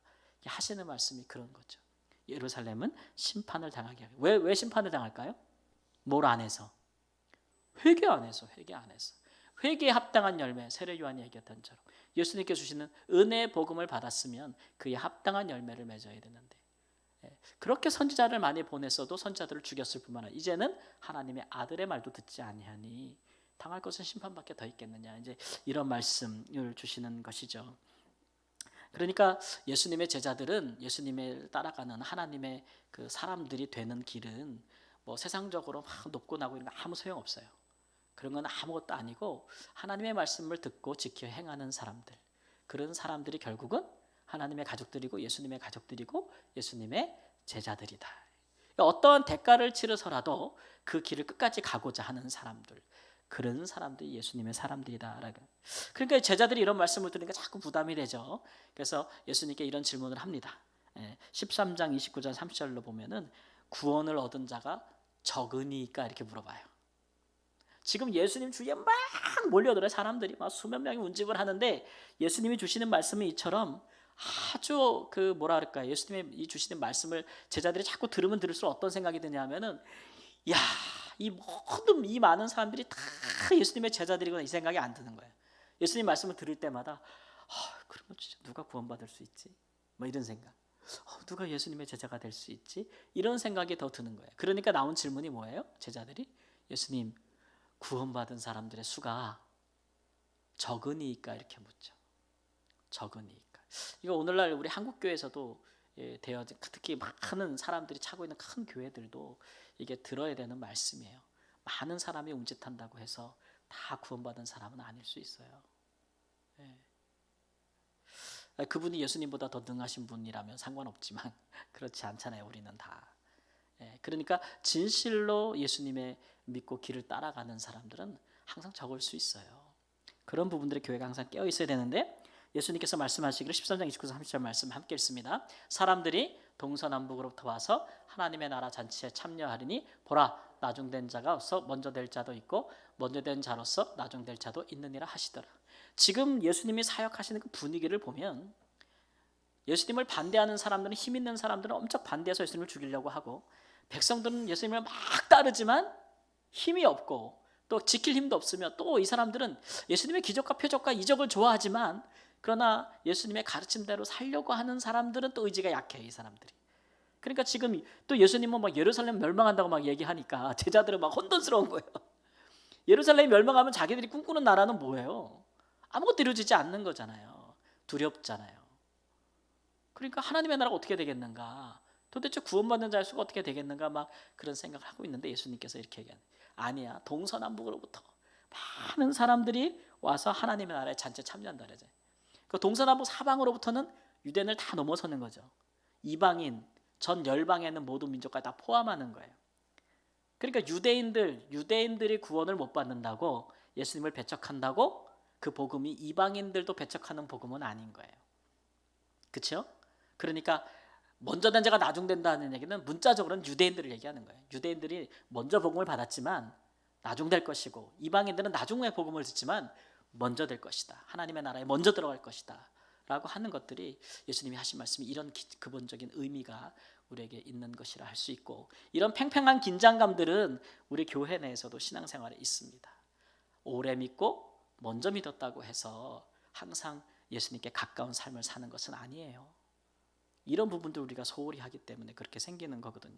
하시는 말씀이 그런 거죠. 예루살렘은 심판을 당하게 하고. 왜 심판을 당할까요? 뭘 안 해서? 회개 안 해서. 회개에 합당한 열매, 세례 요한이 얘기했던 처럼 예수님께 주시는 은혜의 복음을 받았으면 그에 합당한 열매를 맺어야 되는데 그렇게 선지자를 많이 보냈어도 선지자들을 죽였을 뿐만 아니라 이제는 하나님의 아들의 말도 듣지 아니하니 당할 것은 심판밖에 더 있겠느냐. 이제 이런 말씀을 주시는 것이죠. 그러니까 예수님의 제자들은 예수님을 따라가는 하나님의 그 사람들이 되는 길은 뭐 세상적으로 막 높고 나고 이런 거 아무 소용 없어요. 그런 건 아무것도 아니고 하나님의 말씀을 듣고 지켜 행하는 사람들, 그런 사람들이 결국은 하나님의 가족들이고 예수님의 가족들이고 예수님의 제자들이다. 어떠한 대가를 치르서라도 그 길을 끝까지 가고자 하는 사람들, 그런 사람들이 예수님의 사람들이다라고. 그러니까 제자들이 이런 말씀을 들으니까 자꾸 부담이 되죠. 그래서 예수님께 이런 질문을 합니다. 13장 29절 30절로 보면은 구원을 얻은 자가 적으니까 이렇게 물어봐요. 지금 예수님 주위에 막 몰려들어요. 사람들이 막 수만 명이 운집을 하는데 예수님이 주시는 말씀은 이처럼 아주 그 뭐라 그럴까요? 예수님이 이 주시는 말씀을 제자들이 자꾸 들으면 들을수록 어떤 생각이 드냐면은, 야, 이 모든 이 많은 사람들이 다 예수님의 제자들이구나, 이 생각이 안 드는 거예요. 예수님 말씀을 들을 때마다 그러면 진짜 누가 구원받을 수 있지? 뭐 이런 생각. 누가 예수님의 제자가 될 수 있지? 이런 생각이 더 드는 거예요. 그러니까 나온 질문이 뭐예요? 제자들이 예수님, 구원받은 사람들의 수가 적으니까 이렇게 묻죠. 적으니까. 이거 오늘날 우리 한국 교회에서도 되어진, 특히 많은 사람들이 차고 있는 큰 교회들도 이게 들어야 되는 말씀이에요. 많은 사람이 움짓한다고 해서 다 구원받은 사람은 아닐 수 있어요. 그분이 예수님보다 더 능하신 분이라면 상관없지만 그렇지 않잖아요. 우리는 다. 그러니까 진실로 예수님의 믿고 길을 따라가는 사람들은 항상 적을 수 있어요. 그런 부분들의 교회가 항상 깨어 있어야 되는데, 예수님께서 말씀하시기를 13장 29절 30절 말씀 함께 읽습니다. 사람들이 동서남북으로부터 와서 하나님의 나라 잔치에 참여하리니 보라, 나중된 자가 없어 먼저 될 자도 있고 먼저 된 자로서 나중될 자도 있느니라 하시더라. 지금 예수님이 사역하시는 그 분위기를 보면 예수님을 반대하는 사람들은, 힘 있는 사람들은 엄청 반대해서 예수님을 죽이려고 하고, 백성들은 예수님을 막 따르지만 힘이 없고 또 지킬 힘도 없으며, 또 이 사람들은 예수님의 기적과 표적과 이적을 좋아하지만 그러나 예수님의 가르침대로 살려고 하는 사람들은 또 의지가 약해, 이 사람들이. 그러니까 지금 또 예수님은 막 예루살렘 멸망한다고 막 얘기하니까 제자들은 막 혼돈스러운 거예요. 예루살렘이 멸망하면 자기들이 꿈꾸는 나라는 뭐예요? 아무것도 이루어지지 않는 거잖아요. 두렵잖아요. 그러니까 하나님의 나라가 어떻게 되겠는가? 도대체 구원받는 자의 수가 어떻게 되겠는가? 막 그런 생각을 하고 있는데 예수님께서 이렇게 얘기하는, 아니야, 동서남북으로부터 많은 사람들이 와서 하나님의 나라에 잔치에 참여한다 그러죠. 그 동서남북 사방으로부터는 유대인을 다 넘어서는 거죠. 이방인, 전 열방에 있는 모든 민족까지 다 포함하는 거예요. 그러니까 유대인들이 구원을 못 받는다고, 예수님을 배척한다고 그 복음이 이방인들도 배척하는 복음은 아닌 거예요. 그렇죠? 그러니까 먼저 된 자가 나중된다는 얘기는 문자적으로는 유대인들을 얘기하는 거예요. 유대인들이 먼저 복음을 받았지만 나중될 것이고, 이방인들은 나중에 복음을 듣지만 먼저 될 것이다. 하나님의 나라에 먼저 들어갈 것이다 라고 하는 것들이 예수님이 하신 말씀이 이런 근본적인 의미가 우리에게 있는 것이라 할 수 있고, 이런 팽팽한 긴장감들은 우리 교회 내에서도 신앙생활에 있습니다. 오래 믿고 먼저 믿었다고 해서 항상 예수님께 가까운 삶을 사는 것은 아니에요. 이런 부분들 우리가 소홀히 하기 때문에 그렇게 생기는 거거든요.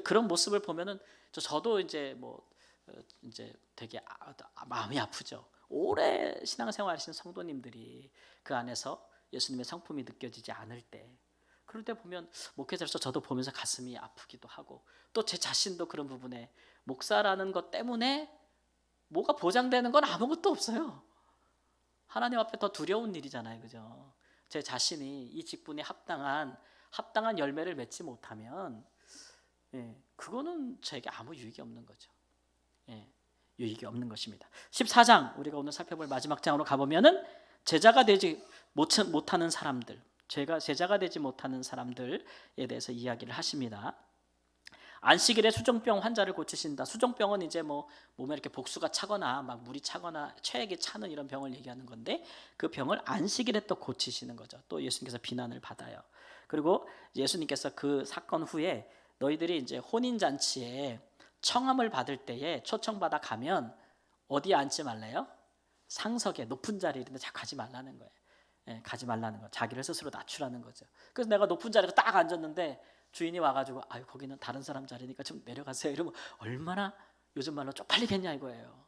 그런 모습을 보면은 저도 이제 이제 되게 마음이 아프죠. 오래 신앙생활 하신 성도님들이 그 안에서 예수님의 성품이 느껴지지 않을 때, 그럴 때 보면 목회자로서 저도 보면서 가슴이 아프기도 하고, 또 제 자신도 그런 부분에 목사라는 것 때문에 뭐가 보장되는 건 아무것도 없어요. 하나님 앞에 더 두려운 일이잖아요, 그죠? 제 자신이 이 직분에 합당한 열매를 맺지 못하면, 그거는 저에게 아무 유익이 없는 거죠. 유익이 없는 것입니다. 14장, 우리가 오늘 살펴볼 마지막 장으로 가보면은 제자가 되지 못하는 사람들, 제자가 되지 못하는 사람들에 대해서 이야기를 하십니다. 안식일에 수종병 환자를 고치신다. 수종병은 이제 몸에 이렇게 복수가 차거나 막 물이 차거나 체액이 차는 이런 병을 얘기하는 건데, 그 병을 안식일에 또 고치시는 거죠. 또 예수님께서 비난을 받아요. 그리고 예수님께서 그 사건 후에 너희들이 이제 혼인 잔치에 청함을 받을 때에 초청받아 가면 어디에 앉지 말래요? 상석에, 높은 자리 이런 데 가지 말라는 거예요. 가지 말라는 거. 자기를 스스로 낮추라는 거죠. 그래서 내가 높은 자리에 딱 앉았는데 주인이 와가지고 거기는 다른 사람 자리니까 좀 내려가세요 이러면 얼마나 요즘 말로 쪽팔리겠냐 이거예요.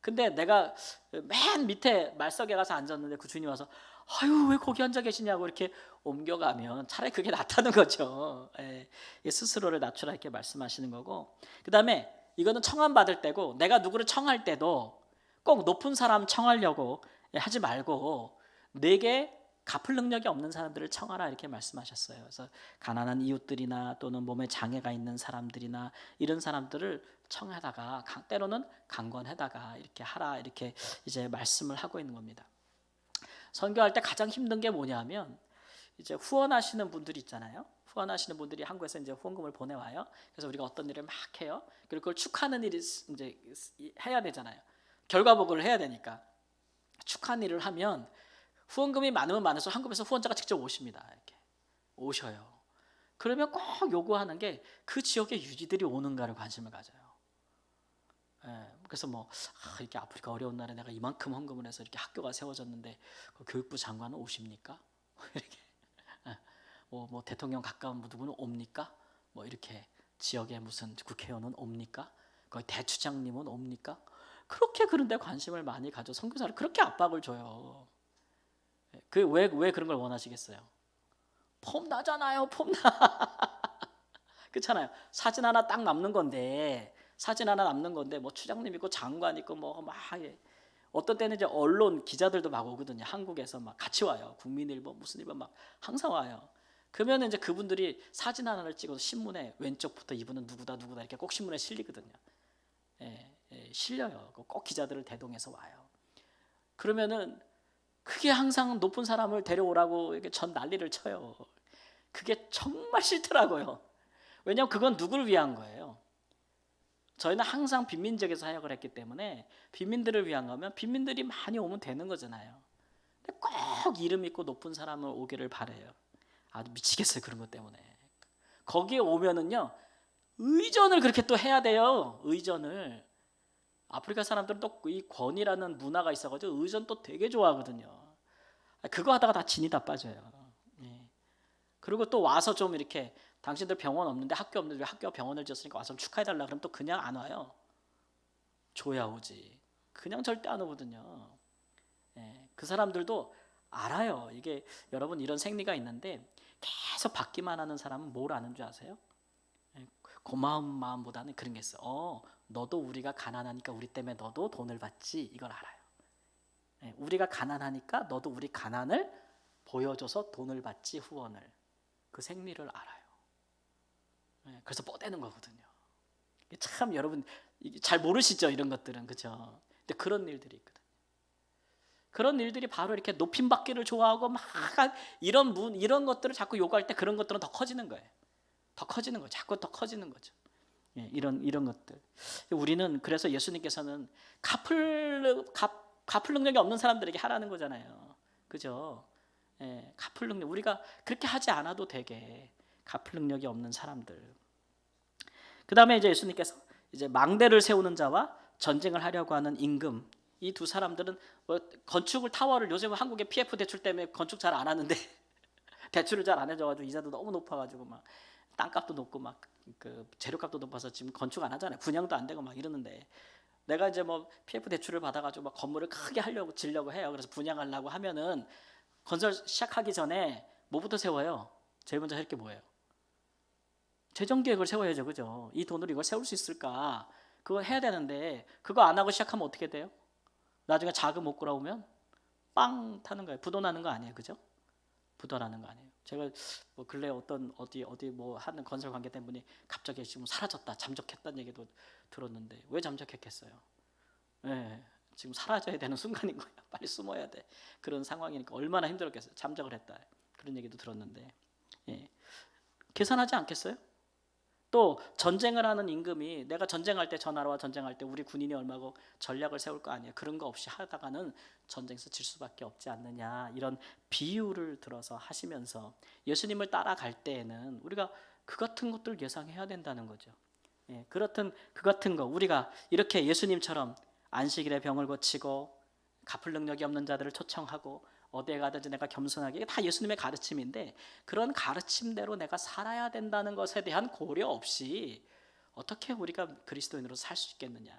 근데 내가 맨 밑에 말석에 가서 앉았는데 그 주인이 와서 아유 왜 거기 앉아 계시냐고 이렇게 옮겨가면 차라리 그게 낫다는 거죠. 예, 스스로를 낮추라 이렇게 말씀하시는 거고, 그 다음에 이거는 청함 받을 때고, 내가 누구를 청할 때도 꼭 높은 사람 청하려고 하지 말고 내게 갚을 능력이 없는 사람들을 청하라 이렇게 말씀하셨어요. 그래서 가난한 이웃들이나 또는 몸에 장애가 있는 사람들이나 이런 사람들을 청하다가 때로는 강권하다가 이렇게 하라 이렇게 이제 말씀을 하고 있는 겁니다. 선교할 때 가장 힘든 게 뭐냐면 이제 후원하시는 분들이 있잖아요. 후원하시는 분들이 한국에서 이제 후원금을 보내와요. 그래서 우리가 어떤 일을 막 해요. 그리고 그걸 축하하는 일이 이제 해야 되잖아요. 결과 보고를 해야 되니까 축하하는 일을 하면 후원금이 많으면 많을수록 한국에서 후원자가 직접 오십니다. 이렇게 오셔요. 그러면 꼭 요구하는 게 그 지역의 유지들이 오는가를 관심을 가져요. 예, 그래서 뭐 이렇게 아프리카 어려운 나라에 내가 이만큼 헌금을 해서 이렇게 학교가 세워졌는데 그 교육부 장관은 오십니까? 이렇게 뭐 대통령 가까운 누구는 옵니까? 뭐 이렇게 지역에 무슨 국회의원은 옵니까? 거기 대추장님은 옵니까? 그렇게 그런데 관심을 많이 가져 선교사를 그렇게 압박을 줘요. 왜 그런 걸 원하시겠어요? 폼 나잖아요, 폼 나. 그렇잖아요. 사진 하나 딱 남는 건데, 뭐 추장님 있고 장관 있고 뭐 막 어떤 때는 이제 언론 기자들도 막 오거든요. 한국에서 막 같이 와요. 국민일보 무슨 일보 막 항상 와요. 그러면 이제 그분들이 사진 하나를 찍어서 신문에 왼쪽부터 이분은 누구다 이렇게 꼭 신문에 실리거든요. 실려요. 꼭 기자들을 대동해서 와요. 그러면은 그게 항상 높은 사람을 데려오라고 이렇게 전 난리를 쳐요. 그게 정말 싫더라고요. 왜냐하면 그건 누구를 위한 거예요. 저희는 항상 빈민 지역에서 사역을 했기 때문에 빈민들을 위한 거면 빈민들이 많이 오면 되는 거잖아요. 근데 꼭 이름 있고 높은 사람을 오기를 바래요. 아주 미치겠어요, 그런 것 때문에. 거기에 오면은요 의전을 그렇게 또 해야 돼요. 의전을. 아프리카 사람들은 또 이 권위라는 문화가 있어가지고 의전 또 되게 좋아하거든요. 그거 하다가 다 진이 다 빠져요. 예. 그리고 또 와서 좀 이렇게 당신들 병원 없는데 학교 없는데 학교 병원을 지었으니까 와서 축하해달라 그러면 또 그냥 안 와요. 줘야 오지. 그냥 절대 안 오거든요. 예. 그 사람들도 알아요. 이게 여러분 이런 생리가 있는데 계속 받기만 하는 사람은 뭘 아는 줄 아세요? 예. 고마운 마음보다는 그런 게 있어. 너도 우리가 가난하니까 우리 때문에 너도 돈을 받지. 이걸 알아요. 예. 우리가 가난하니까 너도 우리 가난을 보여줘서 돈을 받지 후원을. 그 생리를 알아요. 그래서 뻗대는 거거든요. 참 여러분 잘 모르시죠 이런 것들은 그죠? 근데 그런 일들이 있거든요. 그런 일들이 바로 이렇게 높임 받기를 좋아하고 막 이런 것들을 자꾸 요구할 때 그런 것들은 더 커지는 거예요. 더 커지는 거죠. 자꾸 더 커지는 거죠. 이런 것들. 우리는 그래서 예수님께서는 갚을 능력이 없는 사람들에게 하라는 거잖아요. 그죠? 갚을 능력 우리가 그렇게 하지 않아도 되게 갚을 능력이 없는 사람들. 그 다음에 이제 예수님께서 이제 망대를 세우는 자와 전쟁을 하려고 하는 임금 이 두 사람들은 뭐 건축을 타워를 요즘 한국에 PF 대출 때문에 건축 잘 안 하는데 대출을 잘 안 해줘가지고 이자도 너무 높아가지고 막 땅값도 높고 막 그 재료값도 높아서 지금 건축 안 하잖아요. 분양도 안 되고 막 이러는데 내가 이제 뭐 PF 대출을 받아가지고 막 건물을 크게 하려고 지려고 해요. 그래서 분양하려고 하면은 건설 시작하기 전에 뭐부터 세워요? 제일 먼저 할 게 뭐예요? 재정 계획을 세워야죠, 그죠? 이 돈으로 이걸 세울 수 있을까? 그거 해야 되는데 그거 안 하고 시작하면 어떻게 돼요? 나중에 자금 못 끌어오면 빵 타는 거예요. 부도나는 거 아니에요, 그죠? 부도나는 거 아니에요. 제가 뭐 근래 어디 뭐 하는 건설 관계된 분이 갑자기 지금 사라졌다, 잠적했다는 얘기도 들었는데 왜 잠적했겠어요? 지금 사라져야 되는 순간인 거예요. 빨리 숨어야 돼. 그런 상황이니까 얼마나 힘들었겠어요. 잠적을 했다. 그런 얘기도 들었는데 계산하지 않겠어요? 또 전쟁을 하는 임금이 내가 전쟁할 때 저 나라와 전쟁할 때 우리 군인이 얼마고 전략을 세울 거 아니에요. 그런 거 없이 하다가는 전쟁에서 질 수밖에 없지 않느냐 이런 비유를 들어서 하시면서 예수님을 따라갈 때에는 우리가 그 같은 것들 예상해야 된다는 거죠. 그렇든 그 같은 거 우리가 이렇게 예수님처럼 안식일에 병을 고치고 갚을 능력이 없는 자들을 초청하고 어디에 가든지 내가 겸손하게 이게 다 예수님의 가르침인데 그런 가르침대로 내가 살아야 된다는 것에 대한 고려 없이 어떻게 우리가 그리스도인으로 살 수 있겠느냐.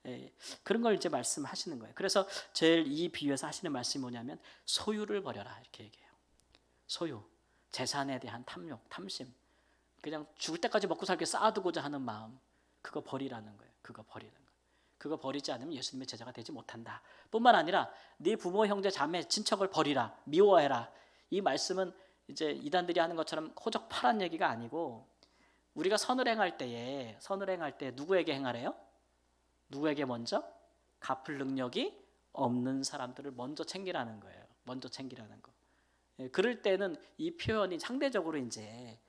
예, 그런 걸 이제 말씀하시는 거예요. 그래서 제일 이 비유에서 하시는 말씀이 뭐냐면 소유를 버려라 이렇게 얘기해요. 소유, 재산에 대한 탐욕, 탐심, 그냥 죽을 때까지 먹고 살게 쌓아두고자 하는 마음, 그거 버리라는 거예요. 그거 버리는 거. 그거 버리지 않으면 예수님의 제자가 되지 못한다. 뿐만 아니라 네 부모, 형제, 자매, 친척을 버리라, 미워해라. 이 말씀은 이제 이단들이 하는 것처럼 호적파란 얘기가 아니고 우리가 선을 행할 때에 누구에게 행하래요? 누구에게 먼저? 갚을 능력이 없는 사람들을 먼저 챙기라는 거예요. 먼저 챙기라는 거. 예, 그럴 때는 이 표현이 상대적으로 이제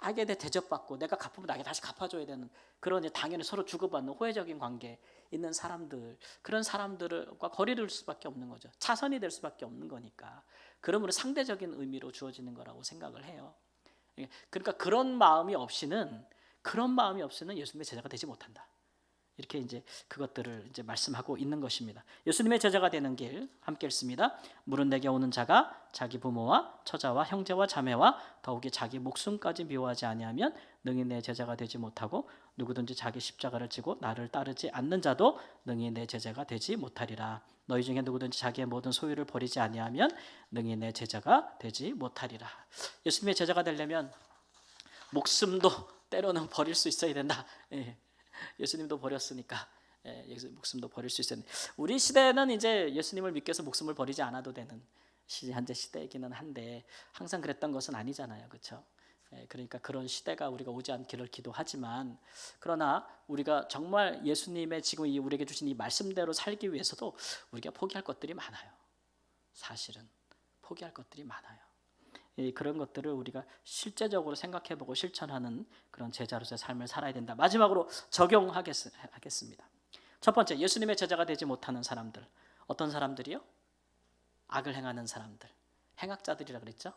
나에게 대접받고 내가 갚으면 나에게 다시 갚아줘야 되는 그런 이제 당연히 서로 주고받는 호혜적인 관계 있는 사람들, 그런 사람들과 거리를 둘 수밖에 없는 거죠. 차선이 될 수밖에 없는 거니까. 그러므로 상대적인 의미로 주어지는 거라고 생각을 해요. 그러니까 그런 마음이 없이는 예수님의 제자가 되지 못한다. 이렇게 이제 그것들을 이제 말씀하고 있는 것입니다. 예수님의 제자가 되는 길 함께 읽습니다. 물은 내게 오는 자가 자기 부모와 처자와 형제와 자매와 더욱이 자기 목숨까지 미워하지 아니하면 능히 내 제자가 되지 못하고 누구든지 자기 십자가를 지고 나를 따르지 않는 자도 능히 내 제자가 되지 못하리라. 너희 중에 누구든지 자기의 모든 소유를 버리지 아니하면 능히 내 제자가 되지 못하리라. 예수님의 제자가 되려면 목숨도 때로는 버릴 수 있어야 된다. 예. 예수님도 버렸으니까 목숨도 버릴 수 있었는데 우리 시대는 이제 예수님을 믿기 위해서 목숨을 버리지 않아도 되는 현재 시대이기는 한데 항상 그랬던 것은 아니잖아요. 그렇죠? 그러니까 그런 시대가 우리가 오지 않기를 기도하지만 그러나 우리가 정말 예수님의 지금 우리에게 주신 이 말씀대로 살기 위해서도 우리가 포기할 것들이 많아요. 사실은 포기할 것들이 많아요. 그런 것들을 우리가 실제적으로 생각해보고 실천하는 그런 제자로서의 삶을 살아야 된다. 마지막으로 적용하겠습니다. 첫 번째, 예수님의 제자가 되지 못하는 사람들. 어떤 사람들이요? 악을 행하는 사람들. 행악자들이라 그랬죠.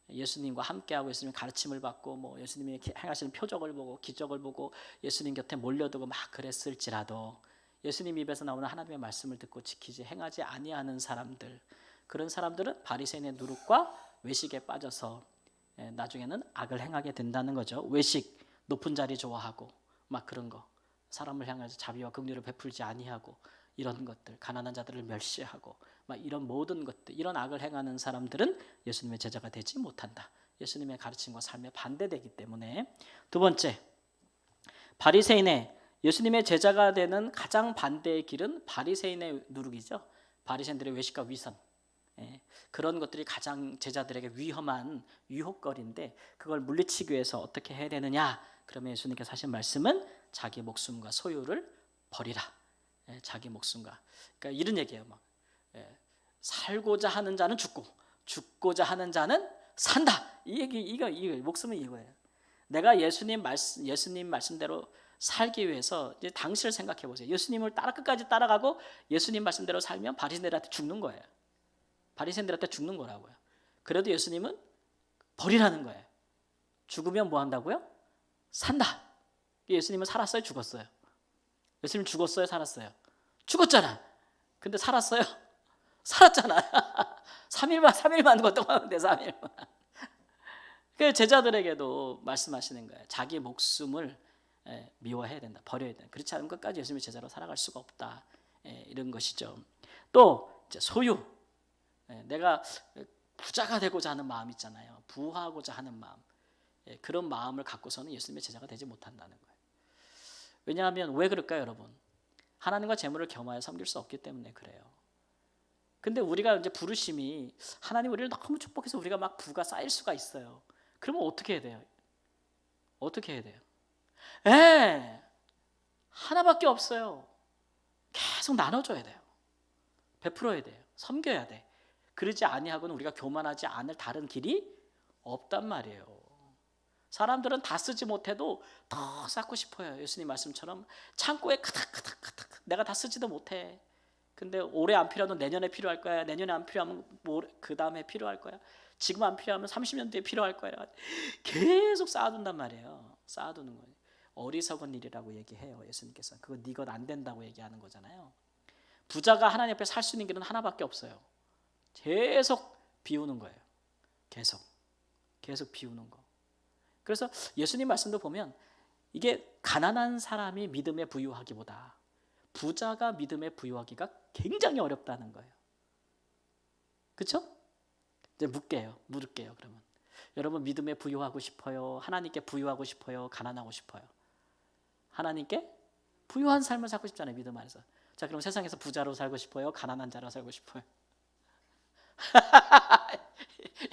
예수님과 함께하고 예수님의 가르침을 받고 뭐 예수님이 행하시는 표적을 보고 기적을 보고 예수님 곁에 몰려두고 막 그랬을지라도 예수님 입에서 나오는 하나님의 말씀을 듣고 지키지 행하지 아니하는 사람들. 그런 사람들은 바리새인의 누룩과 외식에 빠져서 나중에는 악을 행하게 된다는 거죠. 외식, 높은 자리 좋아하고 막 그런 거, 사람을 향해서 자비와 긍휼을 베풀지 아니하고 이런 것들, 가난한 자들을 멸시하고 막 이런 모든 것들, 이런 악을 행하는 사람들은 예수님의 제자가 되지 못한다. 예수님의 가르침과 삶에 반대되기 때문에. 두 번째, 바리새인의 예수님의 제자가 되는 가장 반대의 길은 바리새인의 누룩이죠. 바리새인들의 외식과 위선. 그런 것들이 가장 제자들에게 위험한 유혹거리인데 그걸 물리치기 위해서 어떻게 해야 되느냐? 그러면 예수님께서 하신 말씀은 자기 목숨과 소유를 버리라. 자기 목숨과. 그러니까 이런 얘기예요. 막 살고자 하는 자는 죽고 죽고자 하는 자는 산다. 이 얘기 이거 목숨은 이거예요. 내가 예수님 말씀대로 살기 위해서 이제 당시를 생각해 보세요. 예수님을 끝까지 따라가고 예수님 말씀대로 살면 바리새인들한테 죽는 거예요. 바리새인들한테 죽는 거라고요. 그래도 예수님은 버리라는 거예요. 죽으면 뭐 한다고요? 산다. 예수님은 살았어요, 죽었어요? 예수님 죽었어요, 살았어요? 죽었잖아. 근데 살았어요? 살았잖아. 3일만 고통하면 돼, 3일만. 그 제자들에게도 말씀하시는 거예요. 자기 목숨을 미워해야 된다, 버려야 된다. 그렇지 않으면 끝까지 예수님의 제자로 살아갈 수가 없다. 이런 것이죠. 또 이제 소유. 내가 부자가 되고자 하는 마음 있잖아요. 부하고자 하는 마음. 그런 마음을 갖고서는 예수님의 제자가 되지 못한다는 거예요. 왜냐하면 왜 그럴까요, 여러분? 하나님과 재물을 겸하여 섬길 수 없기 때문에 그래요. 근데 우리가 이제 부르심이 하나님 우리를 너무 축복해서 우리가 막 부가 쌓일 수가 있어요. 그러면 어떻게 해야 돼요? 어떻게 해야 돼요? 하나밖에 없어요. 계속 나눠줘야 돼요. 베풀어야 돼요. 섬겨야 돼. 그러지 아니하고는 우리가 교만하지 않을 다른 길이 없단 말이에요. 사람들은 다 쓰지 못해도 더 쌓고 싶어요. 예수님 말씀처럼 창고에 카닥카닥카닥 내가 다 쓰지도 못해. 근데 올해 안 필요하면 내년에 필요할 거야. 내년에 안 필요하면 그 다음에 필요할 거야. 지금 안 필요하면 30년 뒤에 필요할 거야. 계속 쌓아둔단 말이에요. 쌓아두는 거예요. 어리석은 일이라고 얘기해요. 예수님께서. 그거 네 것 안 된다고 얘기하는 거잖아요. 부자가 하나님 앞에 살 수 있는 길은 하나밖에 없어요. 계속 비우는 거예요. 계속 비우는 거. 그래서 예수님 말씀도 보면 이게 가난한 사람이 믿음에 부유하기보다 부자가 믿음에 부유하기가 굉장히 어렵다는 거예요. 그렇죠? 이제 물을게요. 그러면 여러분 믿음에 부유하고 싶어요? 하나님께 부유하고 싶어요? 가난하고 싶어요? 하나님께 부유한 삶을 살고 싶잖아요. 믿음 안에서. 자, 그럼 세상에서 부자로 살고 싶어요? 가난한 자로 살고 싶어요?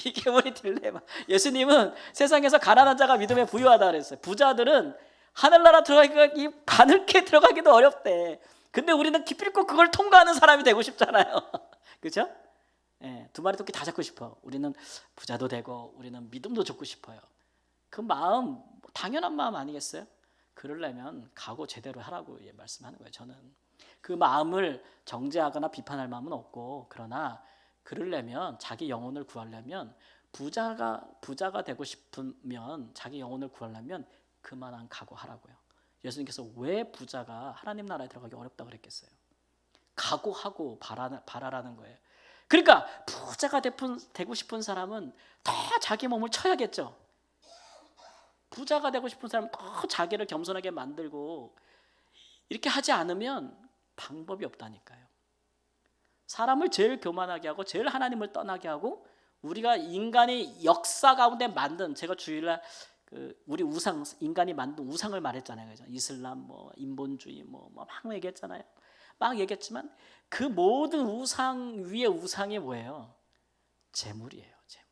이게 우리 딜레마. 예수님은 세상에서 가난한 자가 믿음에 부유하다 그랬어요. 부자들은 하늘나라 들어가기 가늘게 들어가기도 어렵대. 근데 우리는 기필코 그걸 통과하는 사람이 되고 싶잖아요. 그렇죠? 예, 두 마리 토끼 다 잡고 싶어. 우리는 부자도 되고 우리는 믿음도 좋고 싶어요. 그 마음 당연한 마음 아니겠어요? 그러려면 각오 제대로 하라고 말씀하는 거예요. 저는 그 마음을 정죄하거나 비판할 마음은 없고, 그러나 그러려면 자기 영혼을 구하려면 부자가 되고 싶으면 자기 영혼을 구하려면 그만한 각오하라고요. 예수님께서 왜 부자가 하나님 나라에 들어가기 어렵다고 그랬겠어요? 각오하고 바라라는 거예요. 그러니까 부자가 되고 싶은 사람은 더 자기 몸을 쳐야겠죠. 부자가 되고 싶은 사람은 더 자기를 겸손하게 만들고, 이렇게 하지 않으면 방법이 없다니까요. 사람을 제일 교만하게 하고 제일 하나님을 떠나게 하고, 우리가 인간의 역사 가운데 만든, 제가 주일날 우리 우상, 인간이 만든 우상을 말했잖아요. 그죠? 이슬람, 뭐 인본주의, 막 얘기했잖아요. 막 얘기했지만 그 모든 우상 위에 우상이 뭐예요? 재물이에요. 재물.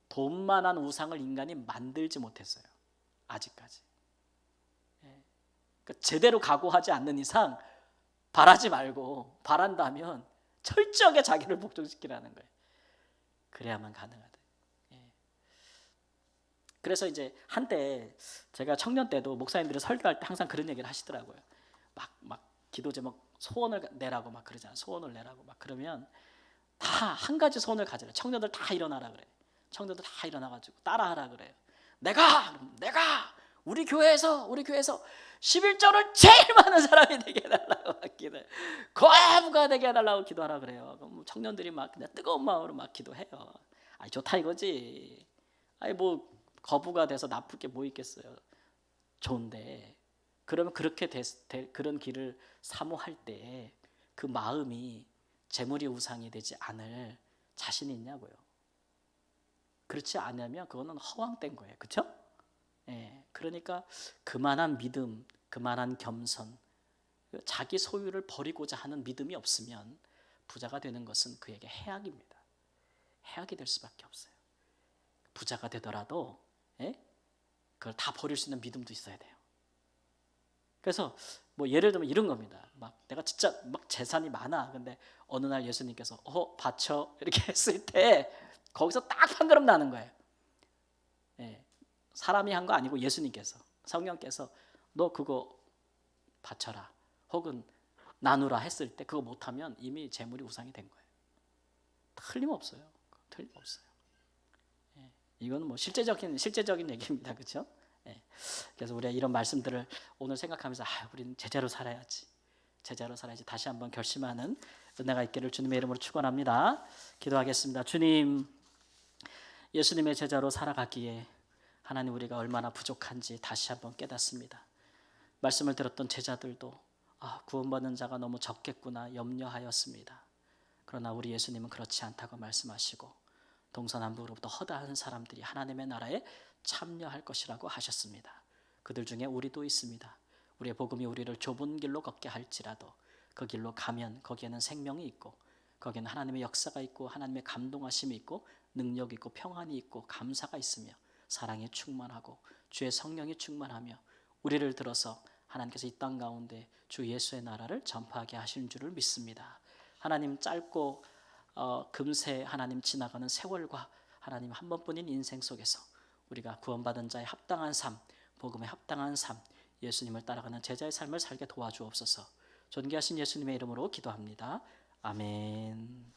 돈만한 우상을 인간이 만들지 못했어요. 아직까지. 그러니까 제대로 각오하지 않는 이상 바라지 말고, 바란다면 철저하게 자기를 복종시키라는 거예요. 그래야만 가능하다. 그래서 이제 한때 제가 청년 때도 목사님들이 설교할 때 항상 그런 얘기를 하시더라고요. 막 기도 제목 소원을 내라고 막 그러잖아요. 소원을 내라고 막 그러면 다 한 가지 소원을 가지라. 청년들 다 일어나라 그래. 청년들 다 일어나가지고 따라하라 그래요. 내가 우리 교회에서 11조를 제일 많은 사람이 되게 해달라고 막 기도해. 거부가 되게 해달라고 기도하라 그래요. 그럼 청년들이 막 그냥 뜨거운 마음으로 막 기도해요. 아이 좋다 이거지. 아이 뭐 거부가 돼서 나쁠 게 뭐 있겠어요. 좋은데, 그러면 그렇게 그런 길을 사모할 때 그 마음이 재물이 우상이 되지 않을 자신이 있냐고요. 그렇지 않으면 그거는 허황된 거예요. 그렇죠? 그러니까 그만한 믿음, 그만한 겸손, 자기 소유를 버리고자 하는 믿음이 없으면 부자가 되는 것은 그에게 해악입니다. 해악이 될 수밖에 없어요. 부자가 되더라도 그걸 다 버릴 수 있는 믿음도 있어야 돼요. 그래서 뭐 예를 들면 이런 겁니다. 막 내가 진짜 막 재산이 많아. 근데 어느 날 예수님께서 바쳐 이렇게 했을 때 거기서 딱 한 걸음 나는 거예요. 사람이 한 거 아니고 예수님께서, 성령께서 너 그거 바쳐라 혹은 나누라 했을 때 그거 못하면 이미 재물이 우상이 된 거예요. 틀림없어요. 이거는 뭐 실제적인 얘기입니다. 그렇죠? 그래서 우리가 이런 말씀들을 오늘 생각하면서 우리는 제자로 살아야지 다시 한번 결심하는 은혜가 있기를 주님의 이름으로 축원합니다. 기도하겠습니다. 주님, 예수님의 제자로 살아가기에 하나님 우리가 얼마나 부족한지 다시 한번 깨닫습니다. 말씀을 들었던 제자들도 구원받는 자가 너무 적겠구나 염려하였습니다. 그러나 우리 예수님은 그렇지 않다고 말씀하시고 동서남북으로부터 허다한 사람들이 하나님의 나라에 참여할 것이라고 하셨습니다. 그들 중에 우리도 있습니다. 우리의 복음이 우리를 좁은 길로 걷게 할지라도 그 길로 가면 거기에는 생명이 있고, 거기에는 하나님의 역사가 있고, 하나님의 감동하심이 있고, 능력이 있고, 평안이 있고, 감사가 있으며 사랑이 충만하고 주의 성령이 충만하며 우리를 들어서 하나님께서 이 땅 가운데 주 예수의 나라를 전파하게 하시는 줄을 믿습니다. 하나님, 짧고 금세 하나님 지나가는 세월과 하나님 한 번뿐인 인생 속에서 우리가 구원받은 자의 합당한 삶, 복음에 합당한 삶, 예수님을 따라가는 제자의 삶을 살게 도와주옵소서. 존귀하신 예수님의 이름으로 기도합니다. 아멘.